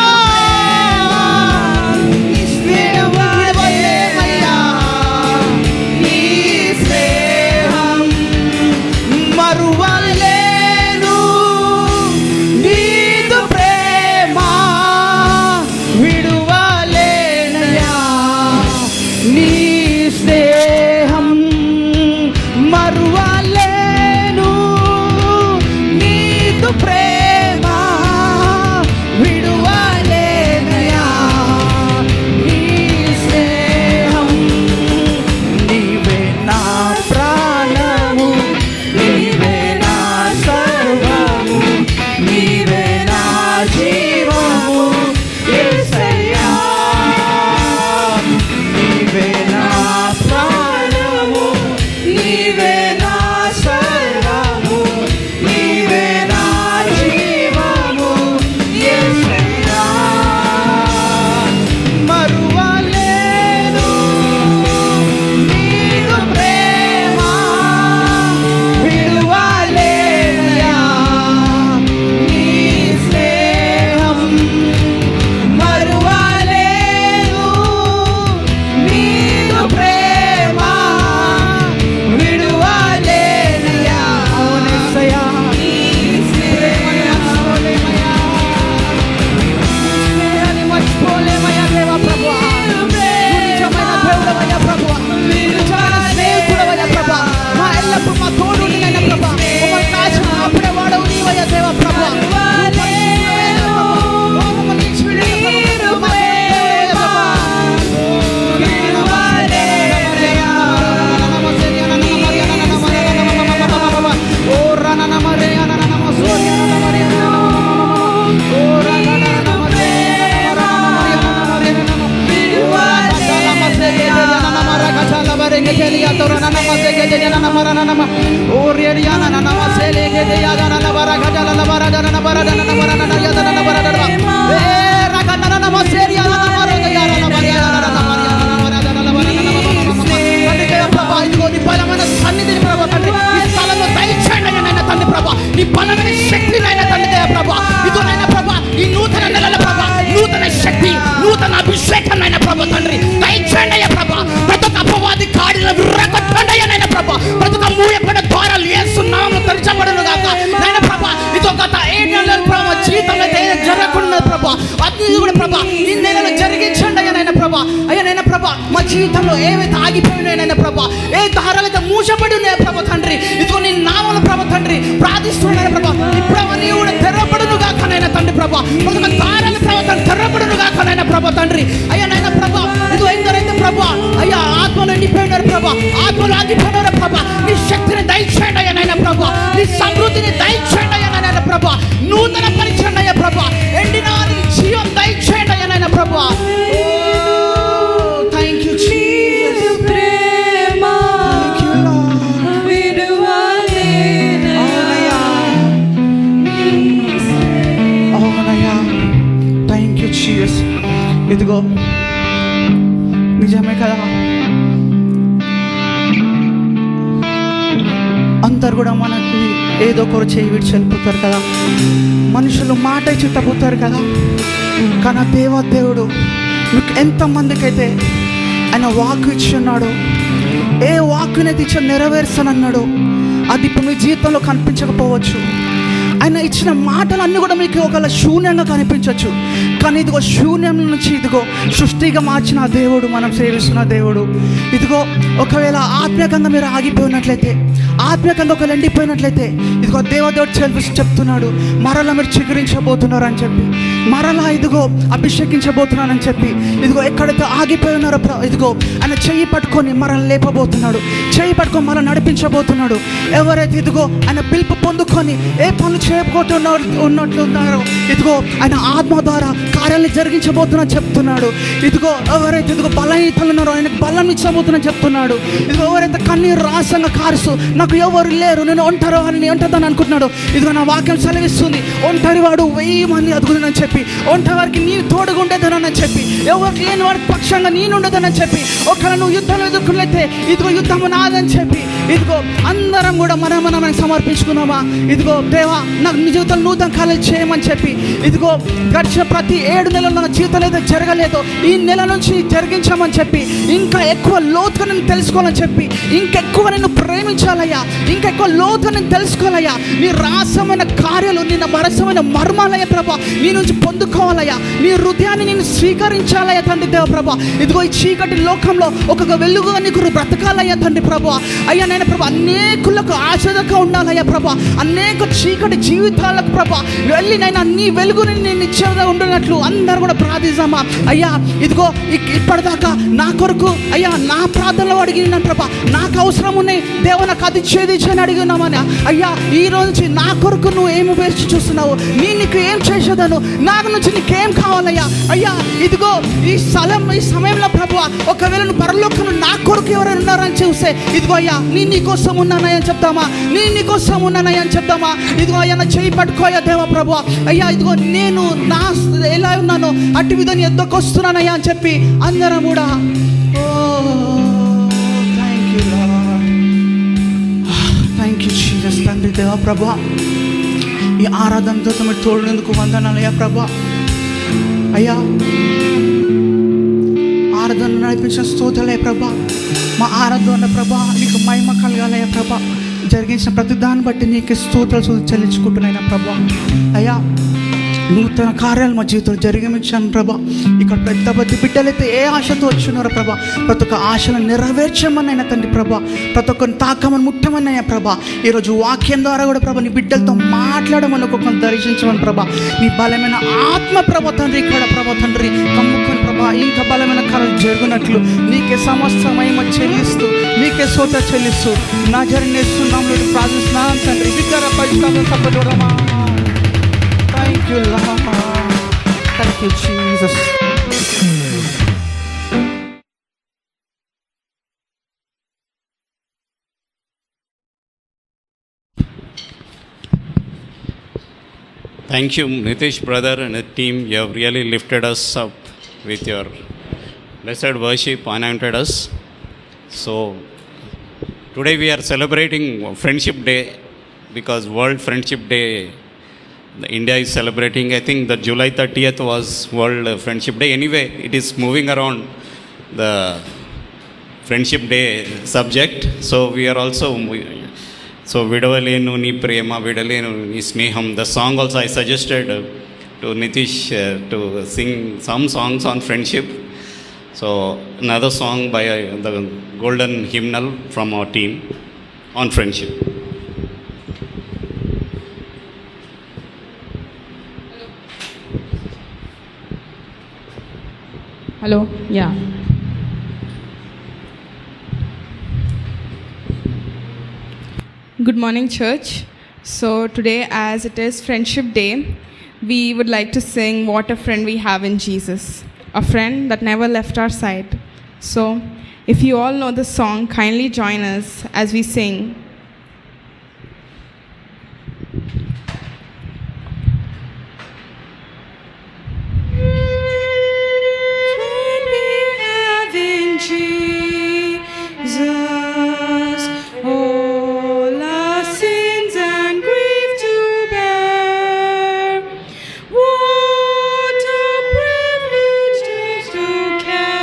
సన్నిధిని ప్రభా తండ్రి ఈ స్థలంలో దయచేయండి నాయన తండ్రి ప్రభా. నీ బలమైన శక్తి నాయన తండ్రి దేవ ప్రభా. ఇదో నాయన ప్రభా ఈ నూతన నెలల ప్రభా నూతన శక్తి నూతన అభిషేకం నాయన ప్రభా తండ్రి దయచేయండి అయ్యా ప్రభా. ప్రతి ఒక్క అపవాది కాడిన విర్రగొట్టండి అయ్యా నాయన ప్రభా. ప్రతి ఒక్క మూయపడిన ద్వారాలు యేసు నామములో తెరచబడును గాక నాయన ప్రభా. ఇది ఒక 7 నెలల ప్రభా జీవితంలో జరగకుండా ప్రభా అది కూడా ప్రభా ఈ నెలలో జరిగించండి అయ్యా నాయన ప్రభా. అయ్యా నాయన ప్రభా మా జీవితంలో ఏవైతే ఆగిపోయినాయి నాయన ప్రభా ఏ దారాలైతే మూసపడి ఉన్నాయి ప్రభా తండ్రి ఇదిగో నీ నామములో ప్రభా తండ్రి ప్రార్థిస్తున్నాను ప్రభా. ఇప్పుడు అవన్నీ కూడా తెరపడును గాక నాయన తండ్రి ప్రభా. ప్రతి ఒక్క దారాలు ప్రభా తండ్రి తెరపడును గాక నాయన ప్రభా తండ్రి. అయ్యా నాయన ప్రభా ఇదిగో ఎందరైతే ప్రభా అయ్యా ఆత్మలో ఎండిపోయినారు ప్రభా ఆత్మలో ఆగిపోయినారు ప్రభా. నీ శక్తిని దయచేయండి అయ్యా నాయన ప్రభా. నీ సమృద్ధిని దయచేయండి అయ్యా నాయన ప్రభా. నూతన పరిచయం అయ్యా ప్రభా. ఎండిన నీ జీవం దయచేయండి అయ్యా నాయన ప్రభా. Thank you Jesus. Thank you Jesus. ఇదిగో నిజమే కదా అందరు కూడా మనకి ఏదో ఒకరు చేయి విడిచి వెళ్ళిపోతారు కదా. మనుషులు మాట చుట్టపోతారు కదా. కానీ దేవుడు మీకు ఎంతమందికి అయితే ఆయన వాక్కు ఇచ్చి ఉన్నాడు, ఏ వాక్కునైతే ఇచ్చి నెరవేర్చనన్నాడు అది ఇప్పుడు మీ జీవితంలో కనిపించకపోవచ్చు. ఆయన ఇచ్చిన మాటలన్నీ కూడా మీకు ఒకవేళ శూన్యంగా కనిపించవచ్చు. కానీ ఇదిగో శూన్యం నుంచి ఇదిగో సృష్టిగా మార్చిన దేవుడు మనం సేవిస్తున్న దేవుడు. ఇదిగో ఒకవేళ ఆత్మీయంగా మీరు ఆగిపోయినట్లయితే ఆత్మీయంగా ఒకవేళ ఎండిపోయినట్లయితే ఇదిగో దేవుడు చెప్తున్నాడు మరలా మీరు చిగురించబోతున్నారు అని చెప్పి, మరలా ఇదిగో అభిషేకించబోతున్నానని చెప్పి, ఇదిగో ఎక్కడైతే ఆగిపోయి ఉన్నారో ఇదిగో ఆయన చెయ్యి పట్టుకొని మరలా లేపబోతున్నాడు, చెయ్యి పట్టుకొని మరలా నడిపించబోతున్నాడు. ఎవరైతే ఇదిగో ఆయన పిలుపు పొందుకొని ఏ పనులు ఉన్నట్లున్నారో ఇదిగో ఆయన ఆత్మ ద్వారా కార్యాలను జరిగించబోతున్నా చెప్తున్నాడు. ఇదిగో ఎవరైతే ఇదిగో బలహీనతలు ఉన్నారో ఆయనకు బలం ఇచ్చబోతున్నా చెప్తున్నాడు. ఇదిగో ఎవరైతే కన్నీరు రాసంగా కారుస్తూ నాకు ఎవరు లేరు నేను ఒంటరిని అనుకుంటున్నాడు, ఇదిగో నా వాక్యం సెలవిస్తుంది ఒంటరి వాడు 1000 మంది అదుగుతుందని చెప్పి, ఒంటరి వారికి నేను తోడుగా ఉండేదనని చెప్పి, ఎవరికి లేని వాడికి పక్షంగా నేను ఉండేదనని చెప్పి, ఒకవేళ నువ్వు యుద్ధంలో ఎదుర్కొనైతే ఇదిగో యుద్ధము నాదని చెప్పి, ఇదిగో అందరం కూడా మనం సమర్పించుకున్నామా. ఇదిగో దేవా నాకు నీ జీవితంలో నూతన కార్యాలు చేయమని చెప్పి, ఇదిగో గడిచిన ప్రతి 7 నెలల్లో నా జీవితంలో ఏదో జరగలేదో ఈ నెల నుంచి జరిగించామని చెప్పి, ఇంకా ఎక్కువ లోతుగా నేను తెలుసుకోవాలని చెప్పి, ఇంకెక్కువ నేను ప్రేమించాలయ్యా, ఇంకెక్కువ లోతుగా నేను తెలుసుకోవాలయ్యా. నీ రహస్యమైన కార్యాలు నిన్న రహస్యమైన మర్మాలయ్యా ప్రభా నీ నుంచి పొందుకోవాలయ్యా. నీ హృదయాన్ని నేను స్వీకరించాలయ్యా తండ్రి దేవ ప్రభా. ఇదిగో ఈ చీకటి లోకంలో ఒక వెలుగుగా నీకు బ్రతకాలయ్యా తండ్రి ప్రభా. అయ్యా నేను ప్రభా అనేకులకు ఆశ్రదంగా ఉండాలయ్యా ప్రభా. అనేక చీకటి జీవితాలకు ప్రభా వెళ్ళి నేను నీ వెలుగుని నేను ఇచ్చేదా ఉండినట్లు అందరూ కూడా ప్రార్థిస్తామా. అయ్యా ఇదిగో ఇప్పటిదాకా నా కొరకు అయ్యా నా ప్రార్థనలో అడిగినాను ప్రభా, నాకు అవసరం ఉన్నాయి దేవ నాకు అది చేదిచ్చని అడిగినామని. అయ్యా ఈ రోజు నుంచి నా కొరకు నువ్వు ఏమి వేచి చూస్తున్నావు, నీకు ఏం చేసేదాను, నాకు నుంచి నీకేం కావాలయ్యా. అయ్యా ఇదిగో ఈ సమయంలో ప్రభు ఒకవేళ నువ్వు పరలోకం నా కొరకు ఎవరైనా ఉన్నారని చూస్తే ఇదిగో అయ్యా నీ కోసం ఉన్నానని చెప్తామా, నీ కోసం ఉన్నానని అని చెప్తామా. ఇదిగో అయ్యా నా చేయి పట్టుకోయా దేవ ప్రభు. అయ్యా ఇదిగో నేను నా ఎలా ఉన్నానో అట్టి విధంగా ఎద్దకు వస్తున్నానయ్యా అని చెప్పి అందరం కూడా థ్యాంక్ యూ జీసస్ తండ్రి దేవ ప్రభు. ఈ ఆరాధనతో మీరు తోడినందుకు వందనాలయ్యా ప్రభా. అయ్యా ఆరాధన నడిపించిన స్తోత్రాలే ప్రభా. మా ఆరాధన ప్రభా నీకు మహిమ కలగాలయ్యా ప్రభా. జరిగించిన ప్రతి దాన్ని బట్టి నీకు స్తోత్రాలు చెల్లించుకుంటున్నాయినా ప్రభా. అయ్యా నూతన కార్యాలు మా జీవితంలో జరిగించాను ప్రభా. ఇక్కడ పెద్ద బిడ్డలైతే ఏ ఆశతో వచ్చినారో ప్రభా ప్రతి ఒక్క ఆశలను నెరవేర్చమన్నైనా తండ్రి ప్రభా, ప్రతి ఒక్కరిని తాకమని ముట్టమన్నయ్యా ప్రభా. ఈరోజు వాక్యం ద్వారా కూడా ప్రభా నీ బిడ్డలతో మాట్లాడమని ఒక్కొక్కరిని దర్శించమని ప్రభా. నీ బలమైన ఆత్మ ప్రభా తండ్రి ఇక్కడ ప్రభా తండ్రి కమ్ముకొని ప్రభా ఇంకా బలమైన కార్యాలు జరుగునట్లు నీకే సమస్త మహిమ చెల్లిస్తూ నీకే స్తోత్ర చెల్లిస్తూ నా జరిగిస్తున్నాము ప్రార్థిస్తున్నాను తండ్రి. విగ్రహ పరిష్కారం సభ్యులమా. Thank you, Lord. Thank you, Jesus. Thank you, Nitish brother and the team. You have really lifted us up with your blessed worship, anointed us. So today we are celebrating Friendship Day because World Friendship Day. India is celebrating. I think that July 30th was World Friendship Day. Anyway, it is moving around the Friendship Day subject. So we are also. So Vidavaleenu Ni Prema, Vidalenu Ni Sneham. The song also I suggested to Nitish to sing some songs on friendship. So another song by the golden hymnal from our team on friendship. Hello? Yeah. Good morning, church. So today, as it is Friendship Day, we would like to sing What a Friend We Have in Jesus, a friend that never left our side. So if you all know the song, kindly join us as we sing. Friend we have in Jesus, all our sins and grief to bear. What a privilege 'tis to carry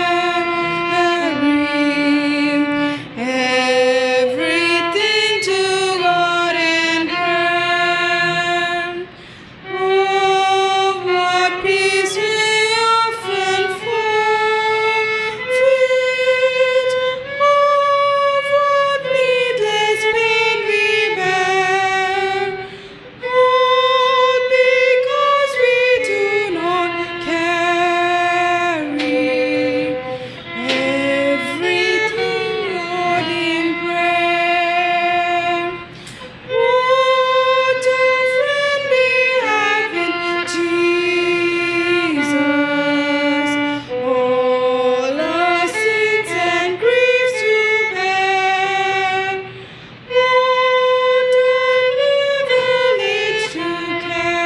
everything to God in prayer. Oh, what peace we often forfeit. Oh, what needless pain we bear. All because we do not carry everything, Lord, in prayer. What a friend we have in Jesus, all our sins and griefs to bear. What a privilege to carry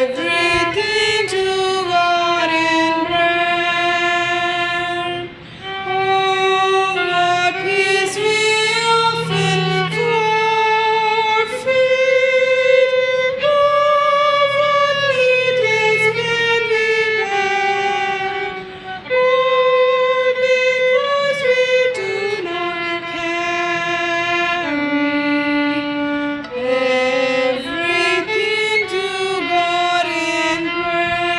everything to God in prayer. Oh, what peace we often forfeit. Oh, what needless pain we bear. All because we do not carry everything to God in prayer.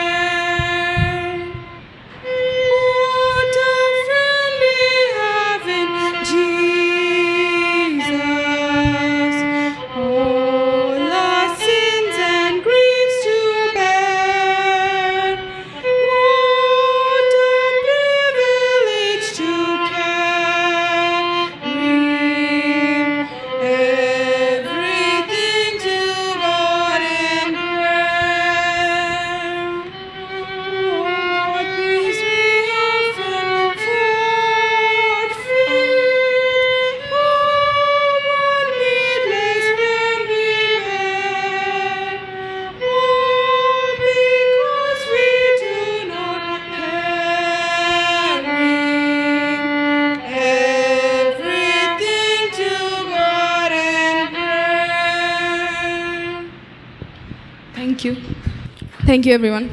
What a friend we have in Jesus, all our sins and griefs to bear. What a privilege to carry everything to God in prayer. What peace we often forfeit. Oh, what needless pain we bear. All because we do not carry everything to God in prayer. Thank you. Thank you, everyone.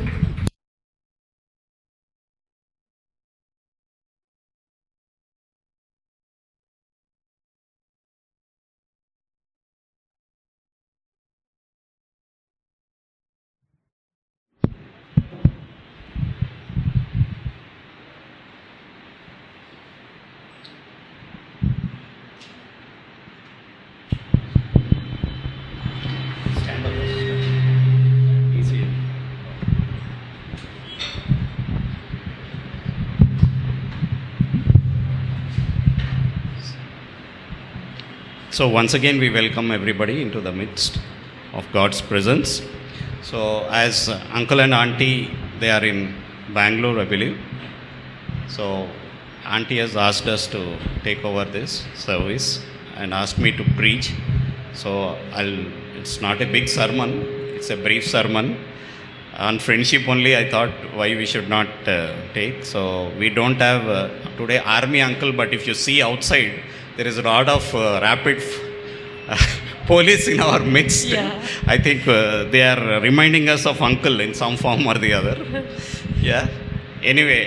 Stand up. Easy. So once again, we welcome everybody into the midst of God's presence. So as uncle and auntie, they are in Bangalore, I believe. So auntie has asked us to take over this service and asked me to preach. So it's not a big sermon, it's a brief sermon. On friendship only, I thought why we should not take. So we don't have today army uncle, but if you see outside, there is a lot of rapid police in our midst. Yeah. I think they are reminding us of uncle in some form or the other. Yeah. Anyway,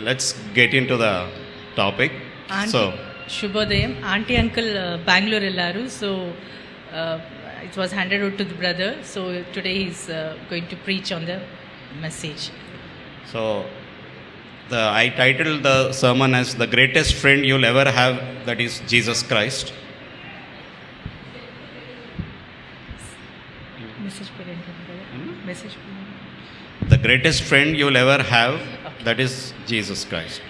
let's get into the topic. So శుభోదయం. Aunty uncle Bengaluru వెళ్ళారు. So it was handed out to the brother. So today is going to preach on the message. So I titled the sermon as the greatest friend you'll ever have, that is Jesus Christ. Message పేరు ఏంటంటే message The greatest friend you'll ever have, that is Jesus Christ.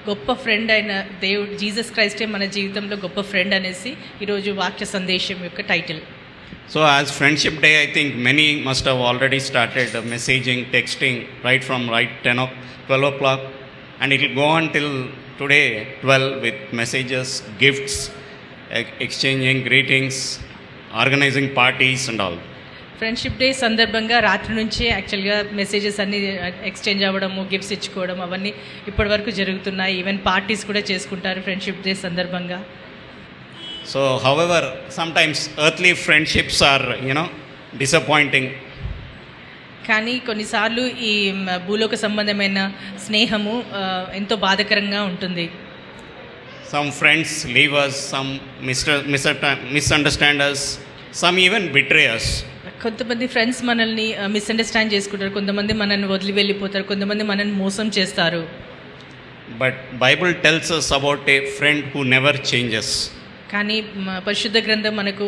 గొప్ప friend అయిన దేవుడు Jesus క్రైస్టే మన జీవితంలో గొప్ప friend అనేసి ఈరోజు వాక్య సందేశం యొక్క title. So as Friendship Day, I think many must have already started messaging, texting right from 12 o'clock, and it will go on till today 12 with messages, gifts, exchanging greetings, organizing parties and all. Friendship day సందర్భంగా రాత్రి నుంచే యాక్చువల్గా messages అన్నీ exchange అవ్వడము, gifts ఇచ్చుకోవడం అవన్నీ ఇప్పటి వరకు జరుగుతున్నాయి. ఈవెన్ పార్టీస్ కూడా చేసుకుంటారు ఫ్రెండ్షిప్ డే సందర్భంగా. So however, sometimes earthly friendships are, disappointing. కానీ కొన్నిసార్లు ఈ భూలోక సంబంధమైన స్నేహము ఎంతో బాధాకరంగా ఉంటుంది. Some friends leave us, some misunderstand us, some even betray us. కొంతమంది ఫ్రెండ్స్ మనల్ని మిస్అండర్స్టాండ్ చేసుకుంటారు, కొంతమంది మనల్ని వదిలి వెళ్ళిపోతారు, కొంతమంది మనల్ని మోసం చేస్తారు. But Bible tells us about a friend who never changes. కానీ పరిశుద్ధ గ్రంథం మనకు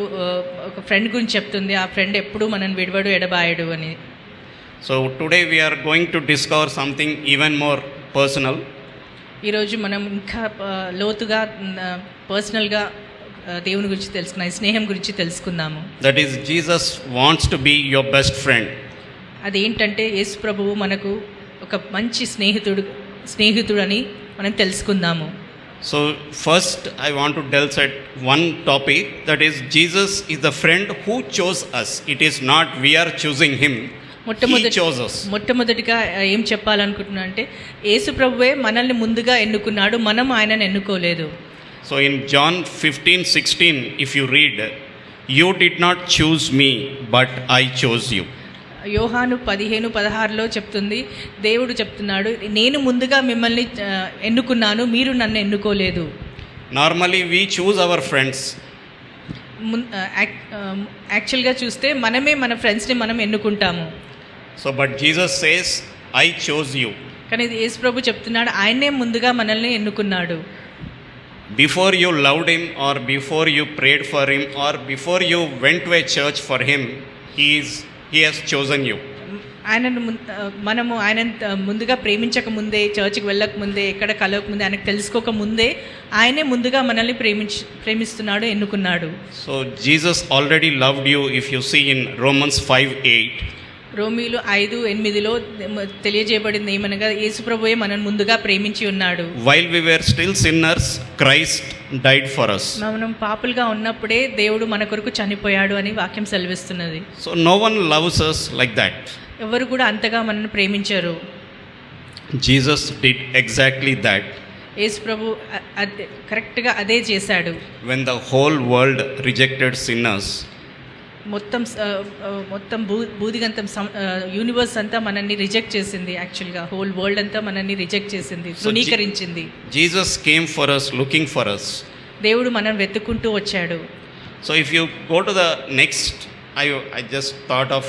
ఒక ఫ్రెండ్ గురించి చెప్తుంది. ఆ ఫ్రెండ్ ఎప్పుడూ మనల్ని విడవడు, ఎడబాయడు అని. So today we are going to discover something even more personal. ఈరోజు మనం ఇంకా లోతుగా పర్సనల్గా దేవుని గురించి తెలుసుకున్నాం, స్నేహం గురించి తెలుసుకుందాము. That is, Jesus wants to be your best friend. అదేంటంటే యేసు ప్రభువు మనకు ఒక మంచి స్నేహితుడు అని మనం తెలుసుకుందాము. So first I want to delve at one topic, that is, Jesus is the friend who chose us. It is not we are choosing him. He chose us. మొట్టమొదటిగా ఏం చెప్పాలనుకుంటున్నా అంటే యేసు ప్రభువే మనల్ని ముందుగా ఎన్నుకున్నాడు, మనం ఆయనను ఎన్నుకోలేదు. So in John 15:16, if you read, you did not choose me, but I chose you. యోహాను 15:16 చెప్తుంది, దేవుడు చెప్తున్నాడు, నేను ముందుగా మిమ్మల్ని ఎన్నుకున్నాను, మీరు నన్ను ఎన్నుకోలేదు. Normally we choose our friends. యాక్చువల్గా చూస్తే మనమే మన ఫ్రెండ్స్ని మనం ఎన్నుకుంటాము. So but Jesus says, I chose you. కానీ యేసు ప్రభు చెప్తున్నాడు, ఆయనే ముందుగా మనల్ని ఎన్నుకున్నాడు. Before you loved him, or before you prayed for him, or before you went to a church for him, he has chosen you. మనము ఆయన ముందుగా ప్రేమించక ముందే, చర్చ్కి వెళ్ళక ముందే, ఎక్కడ కలవక ముందే, ఆయనకు తెలుసుకోక ముందే ఆయనే ముందుగా మనల్ని ప్రేమిస్తున్నాడు, ఎన్నుకున్నాడు. So Jesus already loved you. If you see in Romans 5:8, రోమీలు 5:8 తెలియజేయబడింది ఏమనగా యేసు ప్రభువే మనల్ని ముందుగా ప్రేమించి ఉన్నాడు. While we were still sinners, Christ died for us. మనం పాపులుగా ఉన్నప్పుడే దేవుడు మన కొరకు చనిపోయాడు అని వాక్యం సెలవిస్తున్నది. So no one loves us like that. ఎవరు కూడా అంతగా మనల్ని ప్రేమించారు. Jesus did exactly that. యేసు ప్రభు కరెక్ట్గా అదే చేశాడు. When the whole world rejected sinners, మొత్తం భూదిగంతం యూనివర్స్ అంతా మనల్ని రిజెక్ట్ చేసింది. యాక్చువల్గా హోల్ వరల్డ్ అంతా మనల్ని రిజెక్ట్ చేసింది, తృణీకరించింది. Jesus came for us, looking for us. దేవుడు మనం వెతుక్కుంటూ వచ్చాడు. So if you go to the next, I just thought of,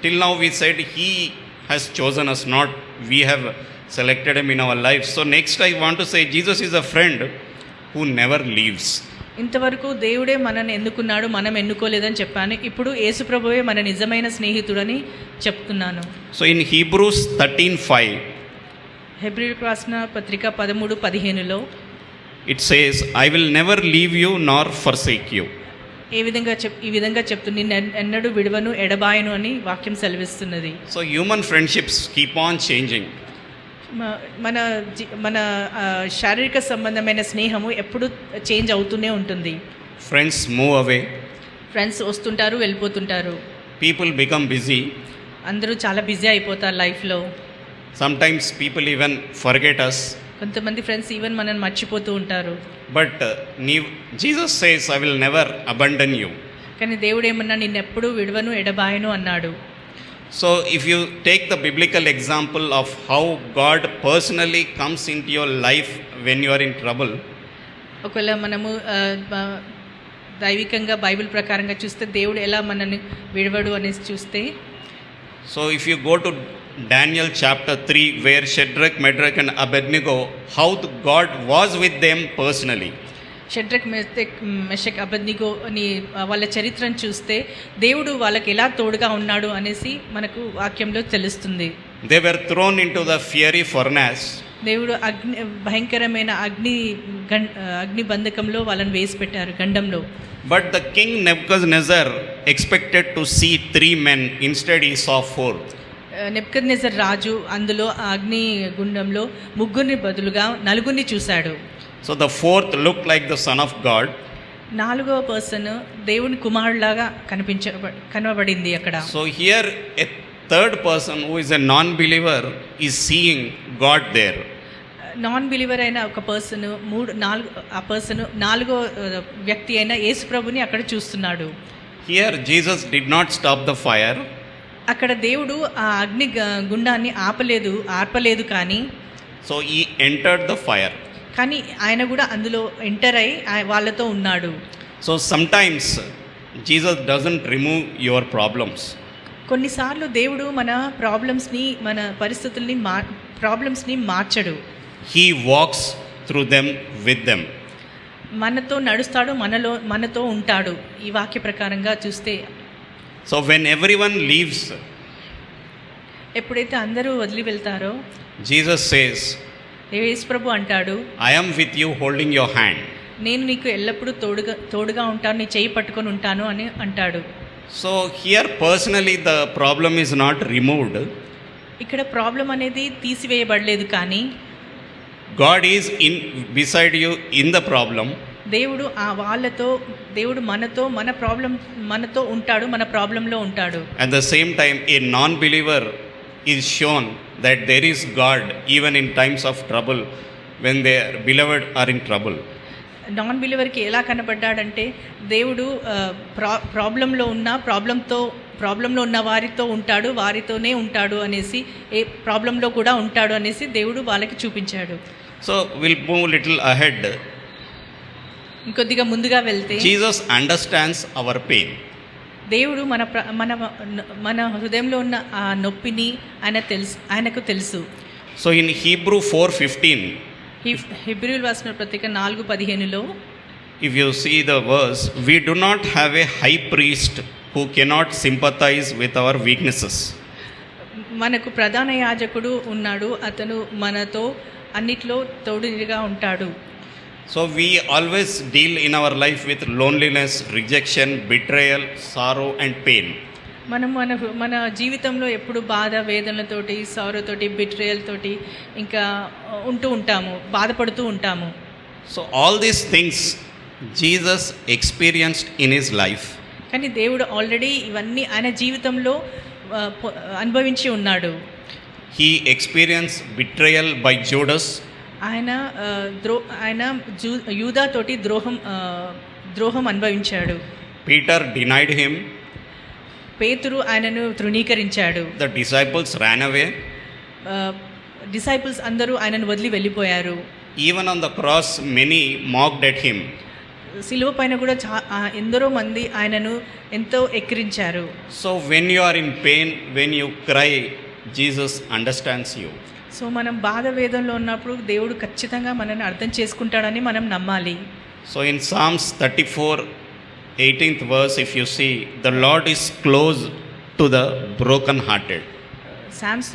till now we said he has chosen us, not we have selected him in our lives. So next I want to say Jesus is a friend who never leaves. ఇంతవరకు దేవుడే మనల్ని ఎన్నుకున్నాడు, మనం ఎన్నుకోలేదని చెప్పాను. ఇప్పుడు యేసు ప్రభువే మన నిజమైన స్నేహితుడని చెప్తున్నాను. సో ఇన్ హీబ్రూస్ 13:5, హెబ్రీయులకు రాసిన పత్రిక 13:15 it says, I will never leave you nor forsake you. ఈ విధంగా చెప్తుంది, నిన్ను ఎన్నడూ విడవను, ఎడబాయను అని వాక్యం సెలవిస్తున్నది. So human friendships keep on changing. మన శారీరక సంబంధమైన స్నేహము ఎప్పుడు చేంజ్ అవుతూనే ఉంటుంది. ఫ్రెండ్స్ మూవ్ అవే, ఫ్రెండ్స్ వస్తుంటారు, వెళ్ళిపోతుంటారు. People become busy. అందరూ చాలా బిజీ అయిపోతారు లైఫ్లో. Sometimes people even forget us. కొంతమంది ఫ్రెండ్స్ ఈవెన్ మనల్ని మర్చిపోతూ ఉంటారు. But Jesus says, I will never abandon you. కానీ దేవుడు ఏమన్నా నిన్నెప్పుడు విడవను ఎడబాయను అన్నాడు. So if you take the biblical example of how God personally comes into your life when you are in trouble, ఒకవేళ మనము దైవికంగా బైబిల్ ప్రకారంగా చూస్తే దేవుడు ఎలా మనల్ని విడవడు అనేసి చూస్తే, so if you go to Daniel chapter 3 where Shadrach, Meshach and Abednego, how God was with them personally. Shadrach, Meshach, Abednego అని వాళ్ళ చరిత్రను చూస్తే దేవుడు వాళ్ళకి ఎలా తోడుగా ఉన్నాడు అనేసి మనకు వాక్యంలో తెలుస్తుంది. They were thrown into the fiery furnace. దేవుడు భయంకరమైన అగ్ని బంధకంలో వాళ్ళని వేసి పెట్టారు, గండంలో. But the king Nebuchadnezzar expected to see 3 men, instead he saw 4. Nebuchadnezzar రాజు అందులో ఆ అగ్ని గుండంలో 3 బదులుగా 4 చూశాడు. So the 4th looked like the son of God. 4వ పర్సన్ దేవుని కుమారులాగా కనబడింది అక్కడ. So here a third person who is a non-believer is seeing God there. Non believer అయిన ఒక పర్సన్ 4వ వ్యక్తి అయిన యేసు ప్రభుని అక్కడ చూస్తున్నాడు. Here Jesus did not stop the fire. అక్కడ దేవుడు ఆ అగ్ని గుండాన్ని ఆర్పలేదు కానీ, so he entered the fire. కానీ ఆయన కూడా అందులో ఎంటర్ అయి వాళ్ళతో ఉన్నాడు. So sometimes Jesus doesn't remove your problems. కొన్నిసార్లు దేవుడు మన మన పరిస్థితుల్ని ప్రాబ్లమ్స్ని మార్చడు. He walks through them with them. మనతో నడుస్తాడు, మనతో ఉంటాడు. ఈ వాక్య ప్రకారంగా చూస్తే, సో when everyone leaves, ఎప్పుడైతే అందరూ వదిలి వెళ్తారో, Jesus says, యేసు ప్రభు అంటాడు, I am with you holding your hand. నేను నీకు ఎల్లప్పుడూ తోడుగా ఉంటాను, నీ చేయి పట్టుకొని ఉంటాను అని అంటాడు. So here personally the problem is not removed. ఇక్కడ ప్రాబ్లం అనేది తీసివేయబడలేదు, కానీ God is beside you in the problem. దేవుడు దేవుడు మనతో ఉంటాడు, మన ప్రాబ్లంలో ఉంటాడు. At the same time a non believer is shown that there is God even in times of trouble when they beloved are in trouble. Non బిలీవర్కి ఎలా కనబడ్డాడంటే, దేవుడు ప్రాబ్లంలో ఉన్న వారితో ఉంటాడు, వారితోనే ఉంటాడు అనేసి, ఏ ప్రాబ్లంలో కూడా ఉంటాడు అనేసి దేవుడు వాళ్ళకి చూపించాడు. So will move little ahead. ఇంకొద్దిగా ముందుగా వెళ్తే, జీసస్ అండర్స్టాండ్స్ అవర్ పెయిన్. దేవుడు మన హృదయంలో ఉన్న ఆ నొప్పిని ఆయనకు తెలుసు. సో ఇన్ హీబ్రూ 4:15, హెబ్రీయులు రాసిన పత్రిక 4:15లో, if you see the verse, we do not have a high priest who cannot sympathize with our weaknesses. మనకు ప్రధాన యాజకుడు ఉన్నాడు, అతను మనతో అన్నిట్లో తోడుగా ఉంటాడు. So we always deal in our life with loneliness, rejection, betrayal, sorrow and pain. మనం మన జీవితంలో ఎప్పుడు బాధ, వేదనలతోటి, సారోతోటి, బిట్రేయల్ తోటి ఇంకా ఉంటాము, బాధపడుతూ ఉంటాము. So all these things Jesus experienced in his life. కానీ దేవుడు ఆల్రెడీ ఇవన్నీ ఆయన జీవితంలో అనుభవించి ఉన్నాడు. He experience betrayal by Judas. ఆయన యూదా తోటి ద్రోహం అనుభవించాడు. Peter denied him. పేతురు ఆయనను తృణీకరించాడు. The disciples ran away. Disciples అందరూ ఆయనను వదిలి వెళ్ళిపోయారు. Even on the cross many mocked at him. సిలువ పైన కూడా ఎందరో మంది ఆయనను ఎంతో ఎక్కిరించారు. So when you are in pain, when you cry, Jesus understands you. So మనం బాధ, వేదనలో ఉన్నప్పుడు దేవుడు ఖచ్చితంగా మనల్ని అర్థం చేసుకుంటాడని మనం నమ్మాలి. So in Psalms 34:18 verse, if you see, the Lord is close to the broken hearted. Psalms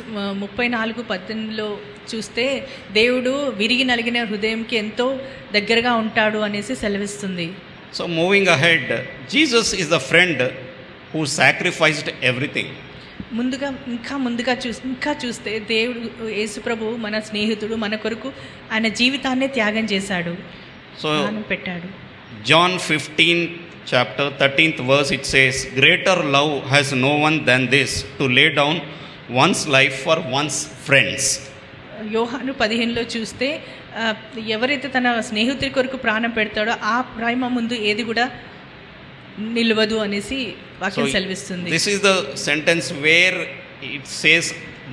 34:18లో చూస్తే దేవుడు విరిగి నలిగిన హృదయంకి ఎంతో దగ్గరగా ఉంటాడు అనేసి సెలవిస్తుంది. So moving ahead, Jesus is the friend who sacrificed everything. ఇంకా చూస్తే దేవుడు, యేసు ప్రభు మన స్నేహితుడు, మన కొరకు ఆయన జీవితాన్నే త్యాగం చేశాడు, సో పెట్టాడు. John 15 chapter 13th verse, it says, greater love has no one than this, to lay down one's life for one's friends. యోహాను 15లో చూస్తే ఎవరైతే తన స్నేహితుడి కొరకు ప్రాణం పెడతాడో ఆ ప్రేమ ముందు ఏది కూడా నిలవదు అనేసి వాక్యం సెలవిస్తుంది. This is the sentence where it says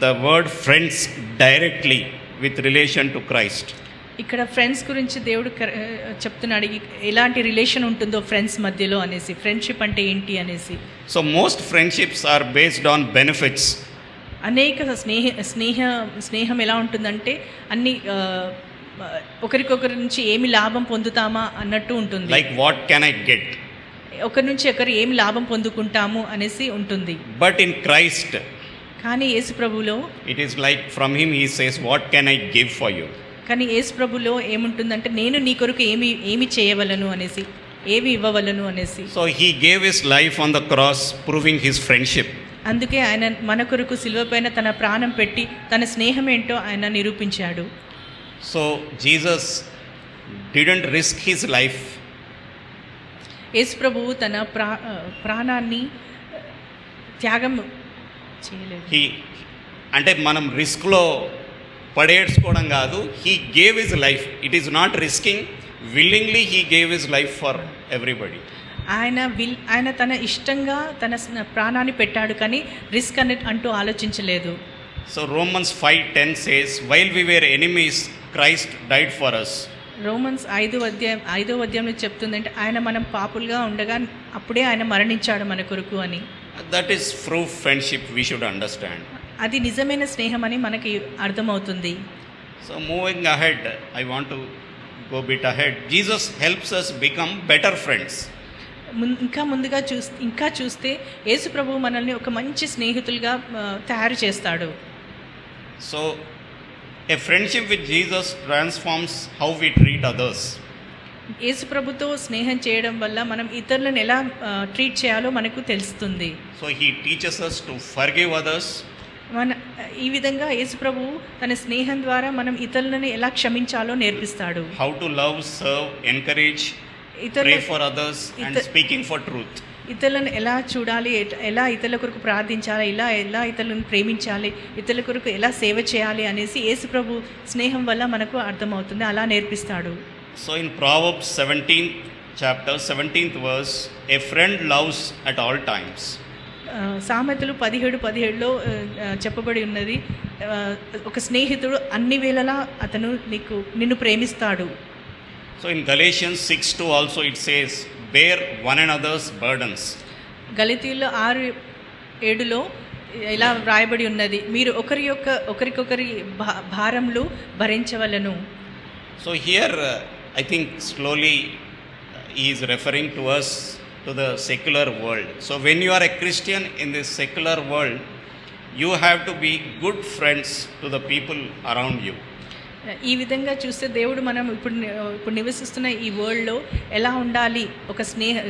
the word friends directly with relation to Christ. ఇక్కడ ఫ్రెండ్స్ గురించి దేవుడు చెప్తున్నాడు, ఎలాంటి రిలేషన్ ఉంటుందో ఫ్రెండ్స్ మధ్యలో అనేసి, ఫ్రెండ్షిప్ అంటే ఏంటి అనేసి. So most friendships are based on benefits. అనేక స్నేహం ఎలా ఉంటుందంటే అన్ని ఒకరికొకరి నుంచి ఏమి లాభం పొందుతామా అన్నట్టు ఉంటుంది. Like what can I get? ఒకరి నుంచి ఒకరు ఏమి లాభం పొందుకుంటాము అనేసి ఉంటుంది. But in Christ, కానీ యేసు ప్రభులో it is like from him he says, what can I give for you? కానీ యేసు ప్రభులో ఏముంటుందంటే నేను నీ కొరకు ఏమి చేయవలను అనేసి, ఏమి ఇవ్వవలను అనేసి. So he gave his life on the cross, proving his friendship. అందుకే ఆయన మన కొరకు సిలువ పైన తన ప్రాణం పెట్టి తన స్నేహం ఏంటో ఆయన నిరూపించాడు. So Jesus didn't risk his life. యేసు ప్రభువు తన ప్రాణాన్ని త్యాగం చేయలేదు. అంటే మనం రిస్క్లో పడేసుకోవడం కాదు, he gave his life. It is not risking, willingly he gave his life for everybody. ఆయన తన ఇష్టంగా తన ప్రాణాన్ని పెట్టాడు, కానీ రిస్క్ అంటూ ఆలోచించలేదు. So Romans 5:10 says, while we were enemies Christ died for us. Romans 5వ అధ్యాయంలో చెప్తుందంటే ఆయన మనం పాపులుగా ఉండగా అప్పుడే ఆయన మరణించాడు మన కొరకు అని. That is proof friendship we should understand. అది నిజమైన స్నేహం అని మనకి అర్థమవుతుంది. So moving ahead, I want to go bit ahead. Jesus helps us become better friends. ఇంకా చూస్తే యేసు ప్రభువు మనల్ని ఒక మంచి స్నేహితులుగా తయారు చేస్తాడు. So a friendship with Jesus transforms how we treat others. యేసు ప్రభుతో స్నేహం చేయడం వల్ల మనం ఇతరులను ఎలా ట్రీట్ చేయాలో మనకు తెలుస్తుంది. So he teaches us to forgive others. ఈ విధంగా యేసు ప్రభువు తన స్నేహం ద్వారా మనం ఇతరులను ఎలా క్షమించాలో నేర్పిస్తాడు. How to love, serve, encourage, pray for others and speaking for truth. ఇతరులను ఎలా చూడాలి, ఎలా ఇతరుల కొరకు ప్రార్థించాలి, ఎలా ఇతరులను ప్రేమించాలి, ఇతరుల కొరకు ఎలా సేవ చేయాలి అనేసి యేసు ప్రభు స్నేహం వల్ల మనకు అర్థమవుతుంది, అలా నేర్పిస్తాడు. So in Proverbs 17th chapter 17th verse, a friend loves at all times. సామెతలు 17:17లో చెప్పబడి ఉన్నది, ఒక స్నేహితుడు అన్ని వేళలా అతను నిన్ను ప్రేమిస్తాడు. So in Galatians 6:2 also it says, bear one another's burdens. గలతీయుల్లో 6:7లో ఇలా వ్రాయబడి ఉన్నది, మీరు ఒకరికొకరి భారములు భరించవలను. So here I think slowly he is referring to us to the secular world. So when you are a Christian in this secular world, you have to be good friends to the people around you. ఈ విధంగా చూస్తే దేవుడు మనం ఇప్పుడు నివసిస్తున్న ఈ వరల్డ్లో ఎలా ఉండాలి, ఒక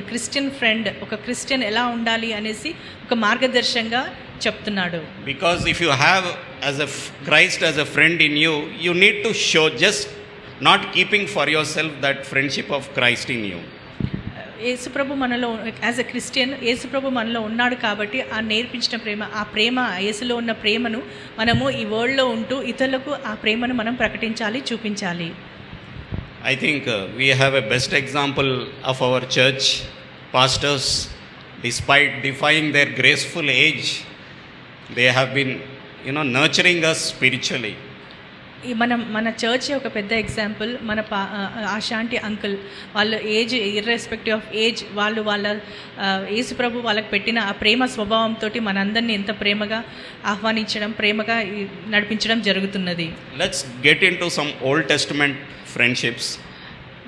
క్రిస్టియన్ ఫ్రెండ్, ఒక క్రిస్టియన్ ఎలా ఉండాలి అనేసి ఒక మార్గదర్శకంగా చెప్తున్నాడు. Because if you have as a Christ as a friend in you, you need to show just not keeping for your self that friendship of Christ in you. యేసుప్రభు మనలో as a Christian యేసుప్రభు మనలో ఉన్నాడు కాబట్టి ఆ నేర్పించిన ప్రేమ యేసులో ఉన్న ప్రేమను మనము ఈ వరల్డ్లో ఉంటూ ఇతరులకు ఆ ప్రేమను మనం ప్రకటించాలి, చూపించాలి. I think we have a best example of our church pastors. Despite defying their graceful age, they have been nurturing us spiritually. మన చర్చ్ ఒక పెద్ద ఎగ్జాంపుల్. మన ఆశాంటి అంకుల్ వాళ్ళ ఏజ్, ఇర్రెస్పెక్టివ్ ఆఫ్ ఏజ్, వాళ్ళ యేసు ప్రభు వాళ్ళకి పెట్టిన ఆ ప్రేమ స్వభావంతో మనందరినీ ఎంత ప్రేమగా ఆహ్వానించడం, ప్రేమగా నడిపించడం జరుగుతున్నది. Let's get into some old testament friendships.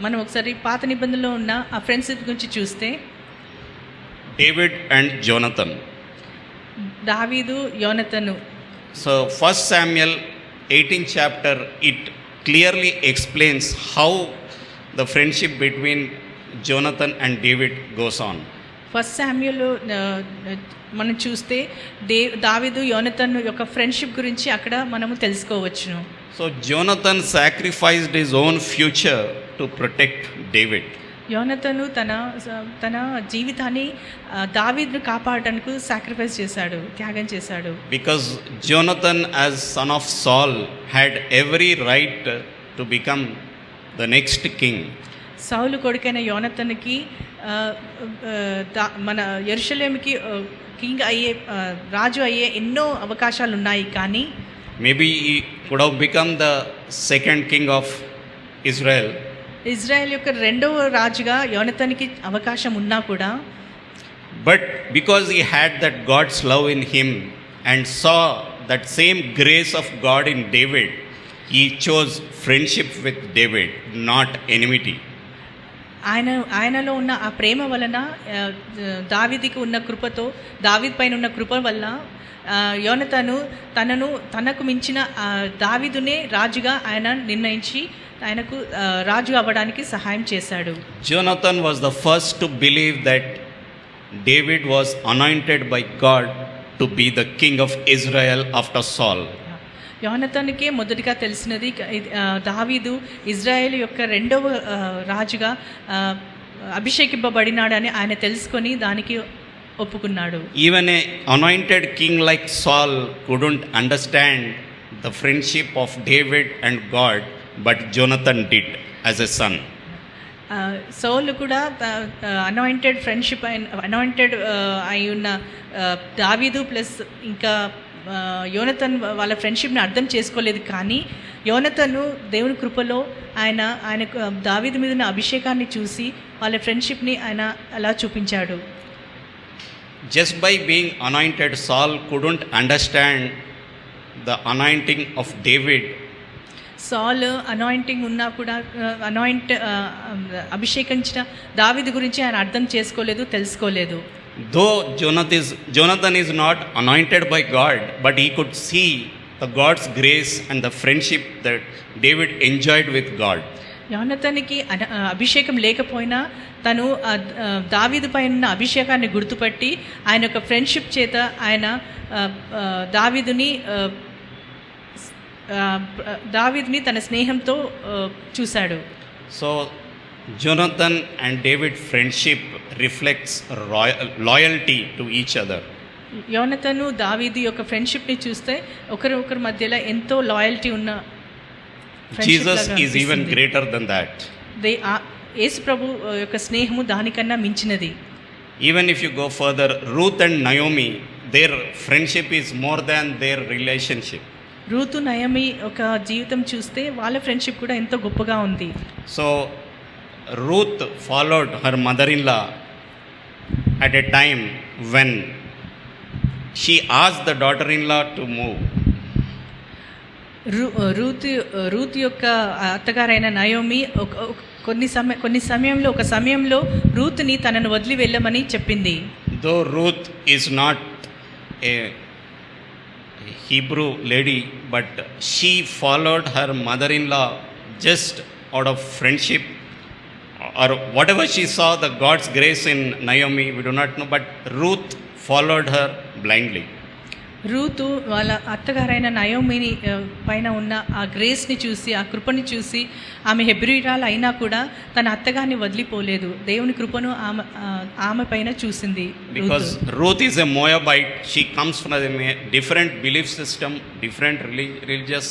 మనం ఒకసారి పాత నిబంధనలో ఉన్న ఆ ఫ్రెండ్షిప్ గురించి చూస్తే, డేవిడ్ అండ్ జోనతన్. దావీదు, యోనతను. So 1 Samuel 18th chapter, it clearly explains how the friendship between Jonathan and David goes on. 1 Samuel మనం చూస్తే దావీదు యోనతన్ యొక్క ఫ్రెండ్షిప్ గురించి అక్కడ మనము తెలుసుకోవచ్చును. So Jonathan sacrificed his own future to protect David. యోనతను తన జీవితాన్ని దావీదును కాపాడడానికి సాక్రిఫైస్ చేశాడు, త్యాగం చేశాడు. Because Jonathan as son of Saul had every right to become the next king. సౌలు కొడుకైన యోనతన్కి మన యెరూషలేముకి కింగ్ అయ్యే రాజు అయ్యే ఎన్నో అవకాశాలు ఉన్నాయి. కానీ Maybe he could have become the second king of Israel. Israel యొక్క రెండవ రాజుగా యోనతన్కి అవకాశం ఉన్నా కూడా, But because he had that God's love in him and saw that same grace of God in David, he chose friendship with David, not enmity. ఆయనలో ఉన్న ఆ ప్రేమ వలన, దావీదుకి ఉన్న కృపతో, దావీదు పైన ఉన్న కృప వల్ల యోనతను తనకు మించిన దావీదునే రాజుగా ఆయన నిర్ణయించి ఆయనకు రాజు అవ్వడానికి సహాయం చేశాడు. Jonathan was the first to believe that David was anointed by God to be the king of Israel after Saul. యోనతన్కే మొదటిగా తెలిసినది దావీదు ఇజ్రాయెల్ యొక్క రెండవ రాజుగా అభిషేకింపబడినాడని ఆయన తెలుసుకొని దానికి ఒప్పుకున్నాడు. Even a anointed king like Saul couldn't understand the friendship of David and God, but Jonathan did as a son. సౌలు కూడా అనాయింటెడ్ ఫ్రెండ్షిప్ అనాయింటెడ్ అయి ఉన్న దావీదు ప్లస్ ఇంకా యోనతన్ వాళ్ళ ఫ్రెండ్షిప్ని అర్థం చేసుకోలేదు. కానీ యోనతను దేవుని కృపలో ఆయనకు దావీదు మీద ఉన్న అభిషేకాన్ని చూసి వాళ్ళ ఫ్రెండ్షిప్ని ఆయన అలా చూపించాడు. Just by being anointed, Saul couldn't understand the anointing of David. సాల్ అనాయింటింగ్ ఉన్నా కూడా అభిషేకించిన దావీదు గురించి ఆయన అర్థం చేసుకోలేదు, తెలుసుకోలేదు. Though Jonathan is not anointed by God, but he could see the God's grace and the friendship that David enjoyed with God. యోనతనికి అభిషేకం లేకపోయినా తను దావీదు పైన అభిషేకాన్ని గుర్తుపట్టి ఆయన యొక్క ఫ్రెండ్షిప్ చేత ఆయన దావీదుని తన స్నేహంతో చూశాడు. So Jonathan and David friendship reflects loyalty to each other. యోనతను దావీదు యొక్క ఫ్రెండ్షిప్ని చూస్తే ఒకరి మధ్యలో ఎంతో లాయల్టీ ఉన్న Jesus is even greater than that. యేసు ప్రభు యొక్క స్నేహము దానికన్నా మించినది. Even if you go further, Ruth and Naomi, their friendship is more than their relationship. రూతు నయమి ఒక జీవితం చూస్తే వాళ్ళ ఫ్రెండ్షిప్ కూడా ఎంతో గొప్పగా ఉంది. So Ruth followed her mother-in-law at a time when she asked the daughter-in-law to move. Ruth యొక్క అత్తగారైన నయోమి కొన్ని సమయంలో రూతుని తనను వదిలి వెళ్ళమని చెప్పింది. Though Ruth is not a Hebrew lady, but she followed her mother-in-law just out of friendship or whatever she saw the God's grace in Naomi, we do not know, but Ruth followed her blindly. Ruth వాళ్ళ అత్తగారైన నయోమిని పైన ఉన్న ఆ గ్రేస్ని చూసి, ఆ కృపని చూసి ఆమె హెబ్రీయురాలు అయినా కూడా తన అత్తగారిని వదిలిపోలేదు. దేవుని కృపను ఆమె పైన చూసింది. Because Ruth is a Moabite, she comes from a different belief system, different religious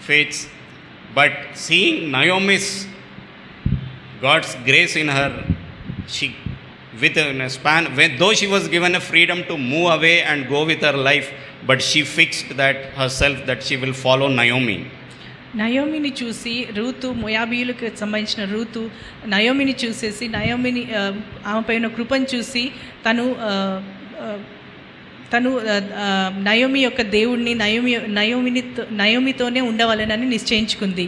faiths, but seeing Naomi's God's grace in her, she within a span, though she was given a freedom to move away and go with her life, but she fixed that herself that she will follow Naomi. నయోమిని చూసి Ruth, మోయాబీయులకు సంబంధించిన Ruth నయోమిని చూసేసి, నయోమిని ఆమె పైన కృపను చూసి తను Naomi యొక్క దేవుడిని నయోమితోనే ఉండవాలనని నిశ్చయించుకుంది.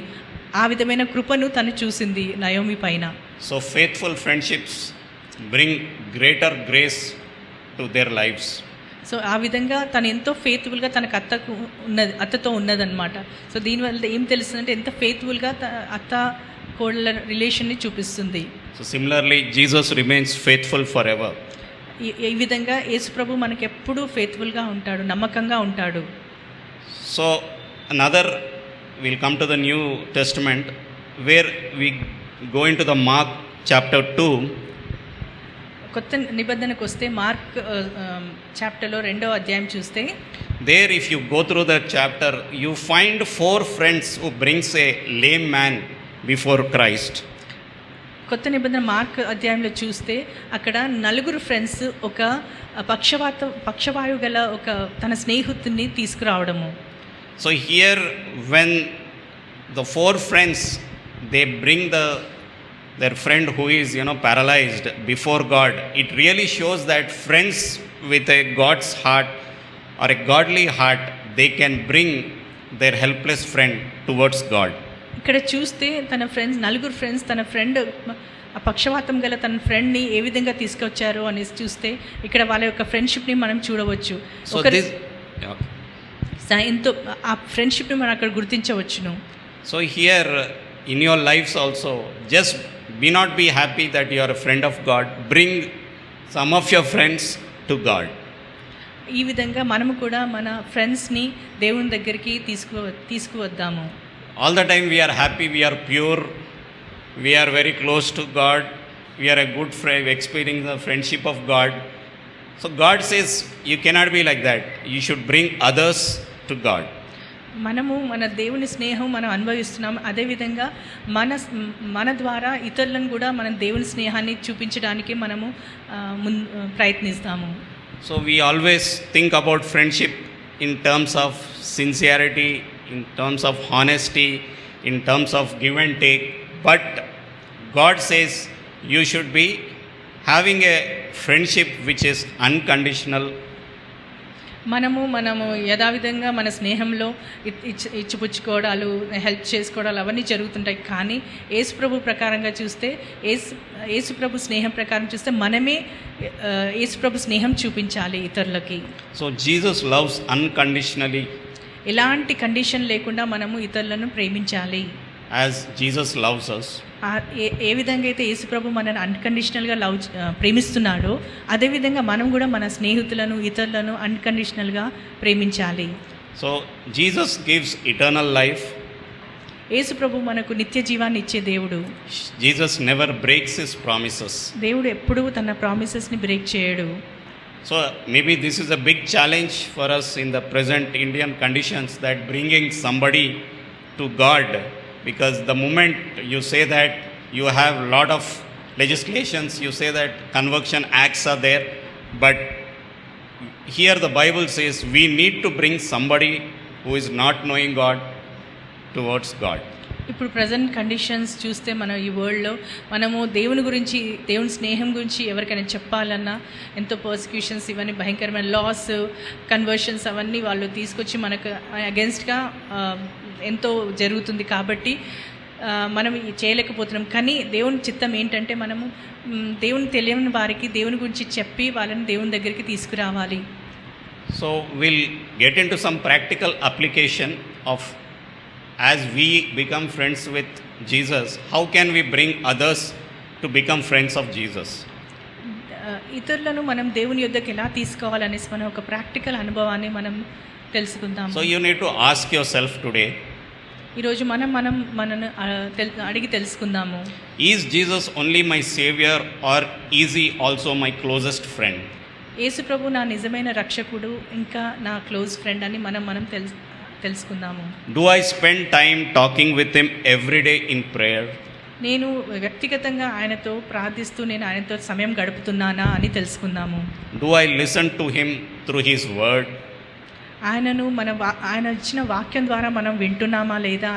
ఆ విధమైన కృపను తను చూసింది నయోమి పైన. So faithful friendships bring greater grace to their lives. So ఆ విధంగా తను ఎంతో ఫెయిత్ఫుల్గా తనకు అత్తతో ఉన్నదన్నమాట. సో దీనివల్ల ఏం తెలుస్తుందంటే ఎంత ఫెయిత్ఫుల్గా అత్త కోడల రిలేషన్ని చూపిస్తుంది. So similarly Jesus remains faithful for ever. ఈ విధంగా యేసు ప్రభు మనకి ఎప్పుడూ ఫెయిత్ఫుల్గా ఉంటాడు, నమ్మకంగా ఉంటాడు. So another will come to the New Testament where we go into the Mark chapter 2, కొత్త నిబంధనకు వస్తే మార్క్ చాప్టర్లో 2వ అధ్యాయం చూస్తే there if you go through that chapter, you find 4 friends who brings a lame man before Christ. కొత్త నిబంధన mark అధ్యాయంలో చూస్తే అక్కడ 4 ఫ్రెండ్స్ ఒక పక్షవాయువు గల ఒక తన స్నేహితుడిని తీసుకురావడము. So here when the 4 friends, they bring their friend who is paralyzed before God, it really shows that friends with a God's heart or a godly heart, they can bring their helpless friend towards God. ఇక్కడ చూస్తే తన friends 4 friends తన friend ఆ పక్షవాతం గల తన ఫ్రెండ్ని ఏ విధంగా తీసుకొచ్చారు అనేసి చూస్తే ఇక్కడ వాళ్ళ యొక్క ఫ్రెండ్షిప్ని మనం చూడవచ్చు. ఎంతో ఆ ఫ్రెండ్షిప్ని మనం అక్కడ గుర్తించవచ్చును. So here in your lives also, just not be happy that you are a friend of God. Bring some of your friends to God. ఈ విధంగా మనము కూడా మన ఫ్రెండ్స్ని దేవుని దగ్గరికి తీసుకువద్దాము. All the time we are happy, we are pure, we are very close to God, we are a good friend, experiencing the friendship of God. So God says you cannot be like that. You should bring others to God. మనము మన దేవుని స్నేహం మనం అనుభవిస్తున్నాం. అదేవిధంగా మన ద్వారా ఇతరులను కూడా మనం దేవుని స్నేహాన్ని చూపించడానికి మనము ప్రయత్నిస్తాము. So we always think about friendship in terms of sincerity, in terms of honesty, in terms of give and take. But God says you should be having a friendship which is unconditional. మనము యథావిధంగా మన స్నేహంలో ఇచ్చిపుచ్చుకోవడాలు, help చేసుకోవడాలు అవన్నీ జరుగుతుంటాయి. కానీ యేసుప్రభు ప్రకారంగా చూస్తే యేసుప్రభు స్నేహం ప్రకారం చూస్తే మనమే యేసుప్రభు స్నేహం చూపించాలి ఇతరులకి. So Jesus loves unconditionally. ఎలాంటి కండిషన్ లేకుండా మనము ఇతరులను ప్రేమించాలి. As Jesus loves us. ఏ విధంగా అయితే యేసుప్రభు మనల్ని అన్కండిషనల్గా ప్రేమిస్తున్నాడో అదేవిధంగా మనం కూడా మన స్నేహితులను ఇతరులను అన్కండిషనల్గా ప్రేమించాలి. So Jesus gives eternal life. యేసుప్రభు మనకు నిత్య జీవాన్ని ఇచ్చే దేవుడు. Jesus never breaks his promises. దేవుడు ఎప్పుడూ తన ప్రామిసెస్ని బ్రేక్ చేయడు. So maybe this is a big challenge for us in the present Indian conditions, that bringing somebody to God. Because the moment you say that you have lot of legislations, you say that conversion acts are there, but here the Bible says we need to bring somebody who is not knowing God towards God. ఇప్పుడు present conditions చూస్తే మనం ఈ వరల్డ్లో మనము దేవుని గురించి, దేవుని స్నేహం గురించి ఎవరికైనా చెప్పాలన్నా ఎంతో పర్సిక్యూషన్స్, ఇవన్నీ భయంకరమైన లాస్, కన్వర్షన్స్ అవన్నీ వాళ్ళు తీసుకొచ్చి మనకు అగెన్స్ట్గా ఎంతో జరుగుతుంది. కాబట్టి మనం చేయలేకపోతున్నాం. కానీ దేవుని చిత్తం ఏంటంటే మనము దేవుని తెలియని వారికి దేవుని గురించి చెప్పి వాళ్ళని దేవుని దగ్గరికి తీసుకురావాలి. So will get in to some practical application of as we become friends with Jesus, how can we bring others to become friends of Jesus? ఇతరులను మనం దేవుని యొద్దకు ఎలా తీసుకోవాలనేసి మనం ఒక ప్రాక్టికల్ అనుభవాన్ని మనం తెలుసుకుందాం. So you need to ask yourself today, ఈరోజు మనను అడిగి తెలుసుకుందాము. Is Jesus only my savior or is he also my closest friend? యేసు ప్రభు నా నిజమైన రక్షకుడు, ఇంకా నా క్లోజ్ ఫ్రెండ్ అని మనం తెలుసుకుందాము. Do I spend time talking with him every day in prayer? నేను వ్యక్తిగతంగా ఆయనతో ప్రార్థిస్తూ నేను ఆయనతో సమయం గడుపుతున్నానా అని తెలుసుకుందాము. Do I listen to him through his word? ఆయన ఇచ్చిన వాక్యం ద్వారా మనం వింటున్నామా లేదా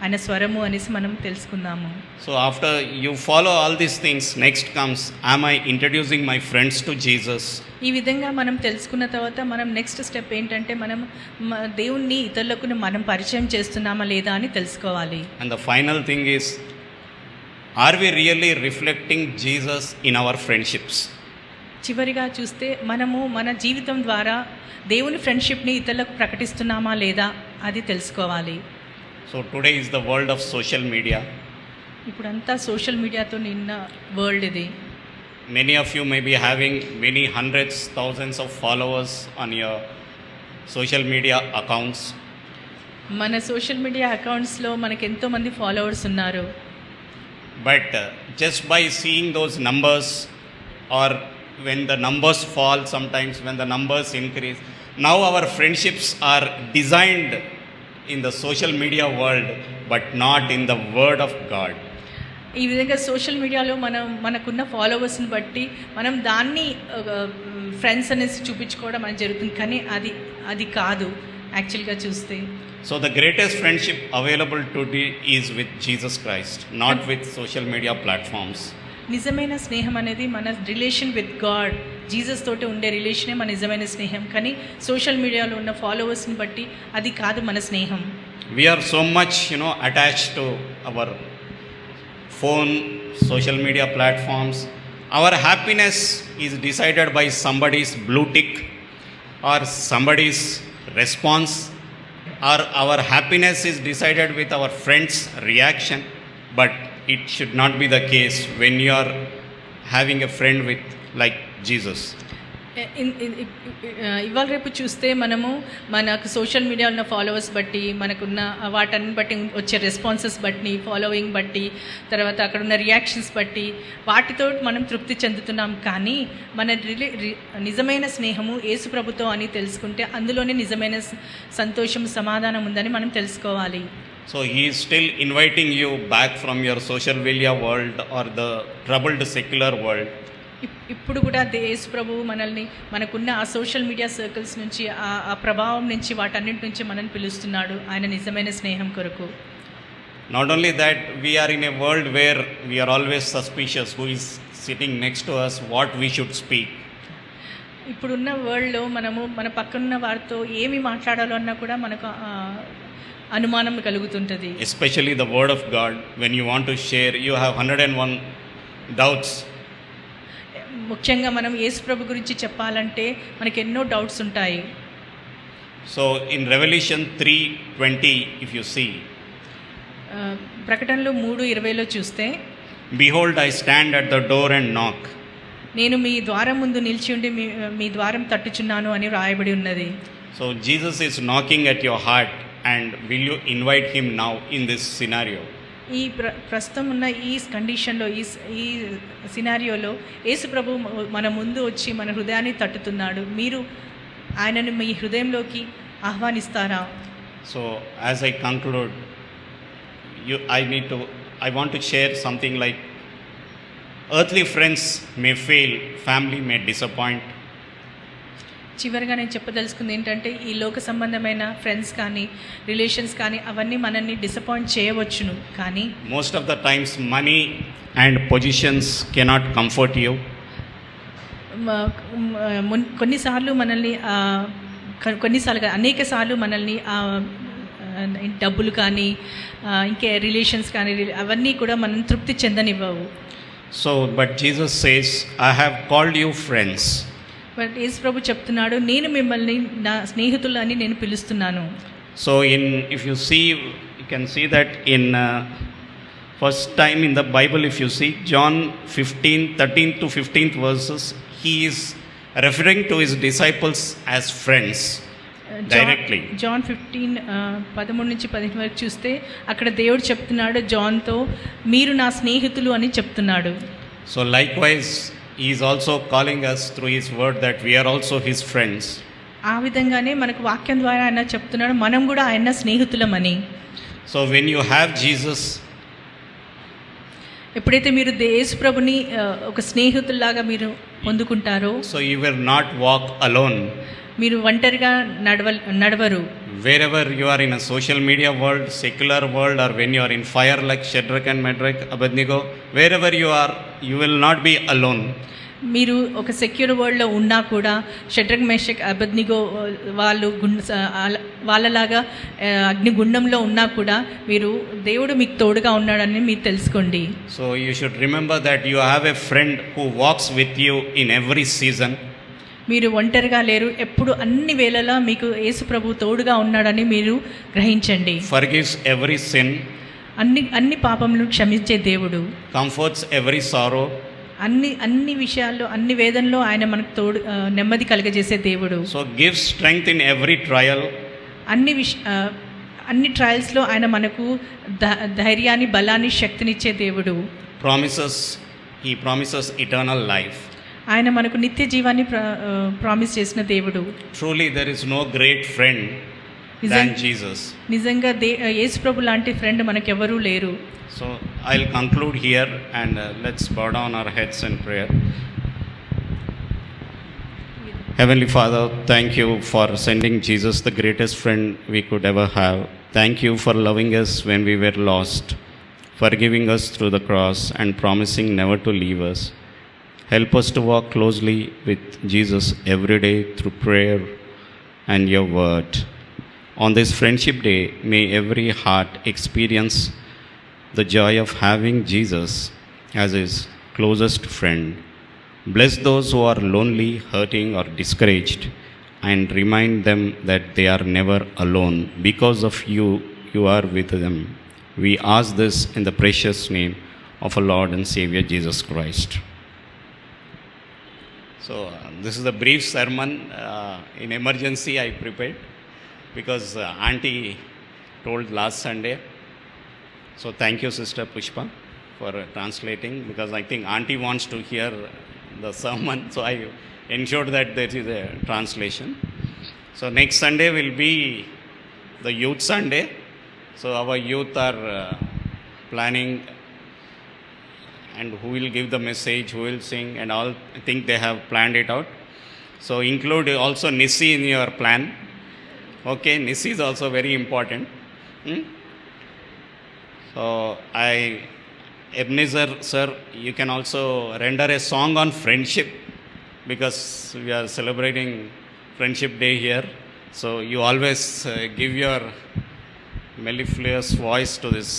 ఆయన స్వరము అనేసి మనం తెలుసుకుందాము. So after you follow all these things, next comes, am I introducing my friends to Jesus? ఈ విధంగా మనం తెలుసుకున్న తర్వాత మనం నెక్స్ట్ స్టెప్ ఏంటంటే మనం దేవుణ్ణి ఇతరులకు మనం పరిచయం చేస్తున్నామా లేదా అని తెలుసుకోవాలి. And the final thing is, are we really reflecting Jesus in our friendships? చివరిగా చూస్తే మనము మన జీవితం ద్వారా దేవుని ఫ్రెండ్షిప్ని ఇతరులకు ప్రకటిస్తున్నామా లేదా అది తెలుసుకోవాలి. So today is the world of social media. ఇప్పుడంతా సోషల్ మీడియాతో నిన్న వరల్డ్ ఇది. Many of you may be having many hundreds, thousands of followers on your social media accounts. మన సోషల్ మీడియా అకౌంట్స్లో మనకు ఎంతోమంది ఫాలోవర్స్ ఉన్నారు. but just by seeing those numbers, or when the numbers fall, sometimes when the numbers increase, now our friendships are designed in the social media world but not in the word of God. ఈ విధంగా social మీడియాలో మనకున్న ఫాలోవర్స్ని బట్టి మనం దాన్ని friends అనేసి చూపించుకోవడం అనేది జరుగుతుంది, కానీ అది కాదు యాక్చువల్గా చూస్తే. So the greatest friendship available today is with Jesus Christ, not with social media platforms. నిజమైన స్నేహం అనేది మన రిలేషన్ విత్ గాడ్, జీసస్ తోటి ఉండే రిలేషనే మన నిజమైన స్నేహం, కానీ సోషల్ మీడియాలో ఉన్న ఫాలోవర్స్ని బట్టి అది కాదు మన స్నేహం. We are so much, attached to our phone, social media platforms. Our happiness is decided by somebody's blue tick or somebody's response, or our happiness is decided with our friends' reaction. But it should not be the case when you are having a friend with like Jesus. ఇవాళ రేపు చూస్తే మనకు social మీడియాలో ఉన్న followers బట్టి, మనకున్న వాటన్ని బట్టి వచ్చే రెస్పాన్సెస్ బట్టి, ఫాలోయింగ్ బట్టి, తర్వాత అక్కడ ఉన్న రియాక్షన్స్ బట్టి వాటితో మనం తృప్తి చెందుతున్నాం. కానీ మన నిజమైన స్నేహము యేసు ప్రభుతో అని తెలుసుకుంటే అందులోనే నిజమైన సంతోషం, సమాధానం ఉందని మనం తెలుసుకోవాలి. So he is still inviting you back from your social media world or the troubled secular world. ఇప్పుడు కూడా యేసు ప్రభువు మనకున్న ఆ సోషల్ మీడియా సర్కిల్స్ నుంచి, ఆ ప్రభావం నుంచి, వాటన్నిటి నుంచి మనల్ని పిలుస్తున్నాడు ఆయన నిజమైన స్నేహం కొరకు. Not only that, we are in a world where we are always suspicious who is sitting next to us, what we should speak. ఇప్పుడున్న వరల్డ్లో మన పక్కనున్న వారితో ఏమి మాట్లాడాలో అన్నా కూడా మనకు అనుమానం కలుగుతుంటుంది. Especially the word of God, when you want to share, you have 101 doubts. ముఖ్యంగా మనం యేసు ప్రభు గురించి చెప్పాలంటే మనకి ఎన్నో డౌట్స్ ఉంటాయి. So in Revelation 3:20, if you see, ప్రకటనలో 3:20లో చూస్తే, behold, I stand at the door and knock. నేను మీ ద్వారం ముందు నిలిచి ఉండి మీ ద్వారం తట్టుచున్నాను అని రాయబడి ఉన్నది. So Jesus is knocking at your heart, and will you invite him now in this scenario? ఈ ప్రస్తుతం ఉన్న ఈ కండిషన్లో, ఈ సినారియోలో యేసు ప్రభు మన ముందు వచ్చి మన హృదయాన్ని తట్టుతున్నాడు. మీరు ఆయనను మీ హృదయంలోకి ఆహ్వానిస్తారా? So as I conclude, I want to share something like, earthly friends may fail, family may disappoint. చివరిగా నేను చెప్పదలుచుకుంది ఏంటంటే, ఈ లోక సంబంధమైన ఫ్రెండ్స్ కానీ, రిలేషన్స్ కానీ అవన్నీ మనల్ని డిసప్పాయింట్ చేయవచ్చును, కానీ most of the times money and positions cannot comfort you. కొన్నిసార్లు మనల్ని అనేక సార్లు మనల్ని డబ్బులు కానీ, ఇంకే రిలేషన్స్ కానీ అవన్నీ కూడా మనం తృప్తి చెందనివ్వవు. So but Jesus says, I have called you friends. But యేసు ప్రభు చెప్తున్నాడు, నేను మిమ్మల్ని నా స్నేహితులు అని నేను పిలుస్తున్నాను. So if you see, you can see that in first time in the Bible, if you see John 15:13 to 15th verses, he is referring to his disciples as friends directly. John 15:13 నుంచి 15 వరకు చూస్తే అక్కడ దేవుడు చెప్తున్నాడు జాన్తో, మీరు నా స్నేహితులు అని చెప్తున్నాడు. So likewise, he is also calling us through his word that we are also his friends. ఆ విధంగానే మనకు వాక్యం ద్వారా ఆయన చెప్తున్నాడు, మనం కూడా ఆయన స్నేహితులమని. So when you have Jesus, ఎప్పుడైతే మీరు యేసు ప్రభుని ఒక స్నేహితుల్లాగా మీరు పొందుకుంటారో, so you will not walk alone. మీరు ఒంటరిగా నడవరు. Wherever you are in a social media world, secular world, or when you are in fire like Shadrach and Meshach, Abednego, wherever you are, you will not be alone. మీరు ఒక secure వరల్డ్లో ఉన్నా కూడా, షడ్రక్ మెషక్ అబెద్నిగో వాళ్ళలాగా అగ్నిగుండంలో ఉన్నా కూడా మీరు దేవుడు మీకు తోడుగా ఉన్నాడని మీరు తెలుసుకోండి. So you should remember that you have a friend who wax with you in every season. మీరు ఒంటరిగా లేరు, ఎప్పుడు అన్ని వేళలా మీకు యేసు ప్రభు తోడుగా ఉన్నాడని మీరు గ్రహించండి. ఫర్గివ్స్ ఎవ్రీ సిన్, అన్ని పాపములను క్షమించే దేవుడు. కంఫర్ట్స్ ఎవ్రీ సారో, అన్ని విషయాల్లో, అన్ని వేదనలో ఆయన మనకు తోడు, నెమ్మది కలగజేసే దేవుడు. So gives strength in every trial, అన్ని ట్రయల్స్లో ఆయన మనకు ధైర్యాన్ని, బలాన్ని, శక్తినిచ్చే దేవుడు. He promises eternal life. ఆయన మనకు నిత్య జీవాన్ని ప్రామిస్ చేసిన దేవుడు. Truly there is no great friend than Jesus. నిజంగా యేసు ప్రభు లాంటి ఫ్రెండ్ మనకెవరూ లేరు. So I'll conclude here and let's bow down our heads in prayer. Heavenly Father, thank you for sending Jesus, the greatest friend we could ever have. Thank you for loving us when we were lost, forgiving us through the cross and promising never to leave us. Help us to walk closely with Jesus every day through prayer and your word. On this Friendship Day, may every heart experience the joy of having Jesus as his closest friend. Bless those who are lonely, hurting, or discouraged, and remind them that they are never alone. Because of you, you are with them. We ask this in the precious name of our Lord and Savior Jesus Christ. So, this is a brief sermon. In emergency, I prepared because Auntie told last Sunday. So, thank you, Sister Pushpa, for translating, because I think Auntie wants to hear the sermon. So, I ensured that there is a translation. So, next Sunday will be the Youth Sunday. So, our youth are planning, and who will give the message, who will sing, and all. I think they have planned it out. So include also Nissi in your plan. Okay, Nissi is also very important. So Ebenezer sir, you can also render a song on friendship, because we are celebrating Friendship Day here. So you always give your mellifluous voice to this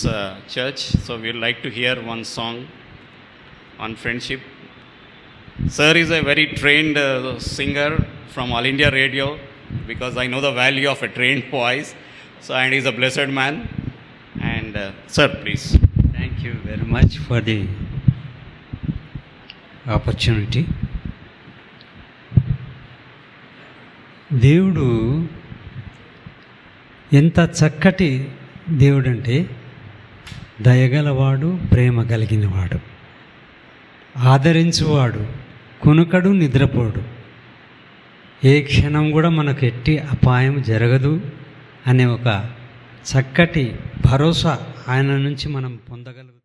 church. So we would like to hear one song on friendship. Sir is a very trained singer from All India Radio, because I know the value of a trained voice. So, and he's a blessed man. And sir, please. Thank you very much for the opportunity. దేవుడు ఎంత చక్కటి దేవుడంటే దయగలవాడు, ప్రేమ కలిగినవాడు, ఆదరించువాడు, కునుకడు, నిద్రపోడు, ఏ క్షణం కూడా మనకు ఎట్టి అపాయం జరగదు అనే ఒక చక్కటి భరోసా ఆయన నుంచి మనం పొందగలుగుతాం.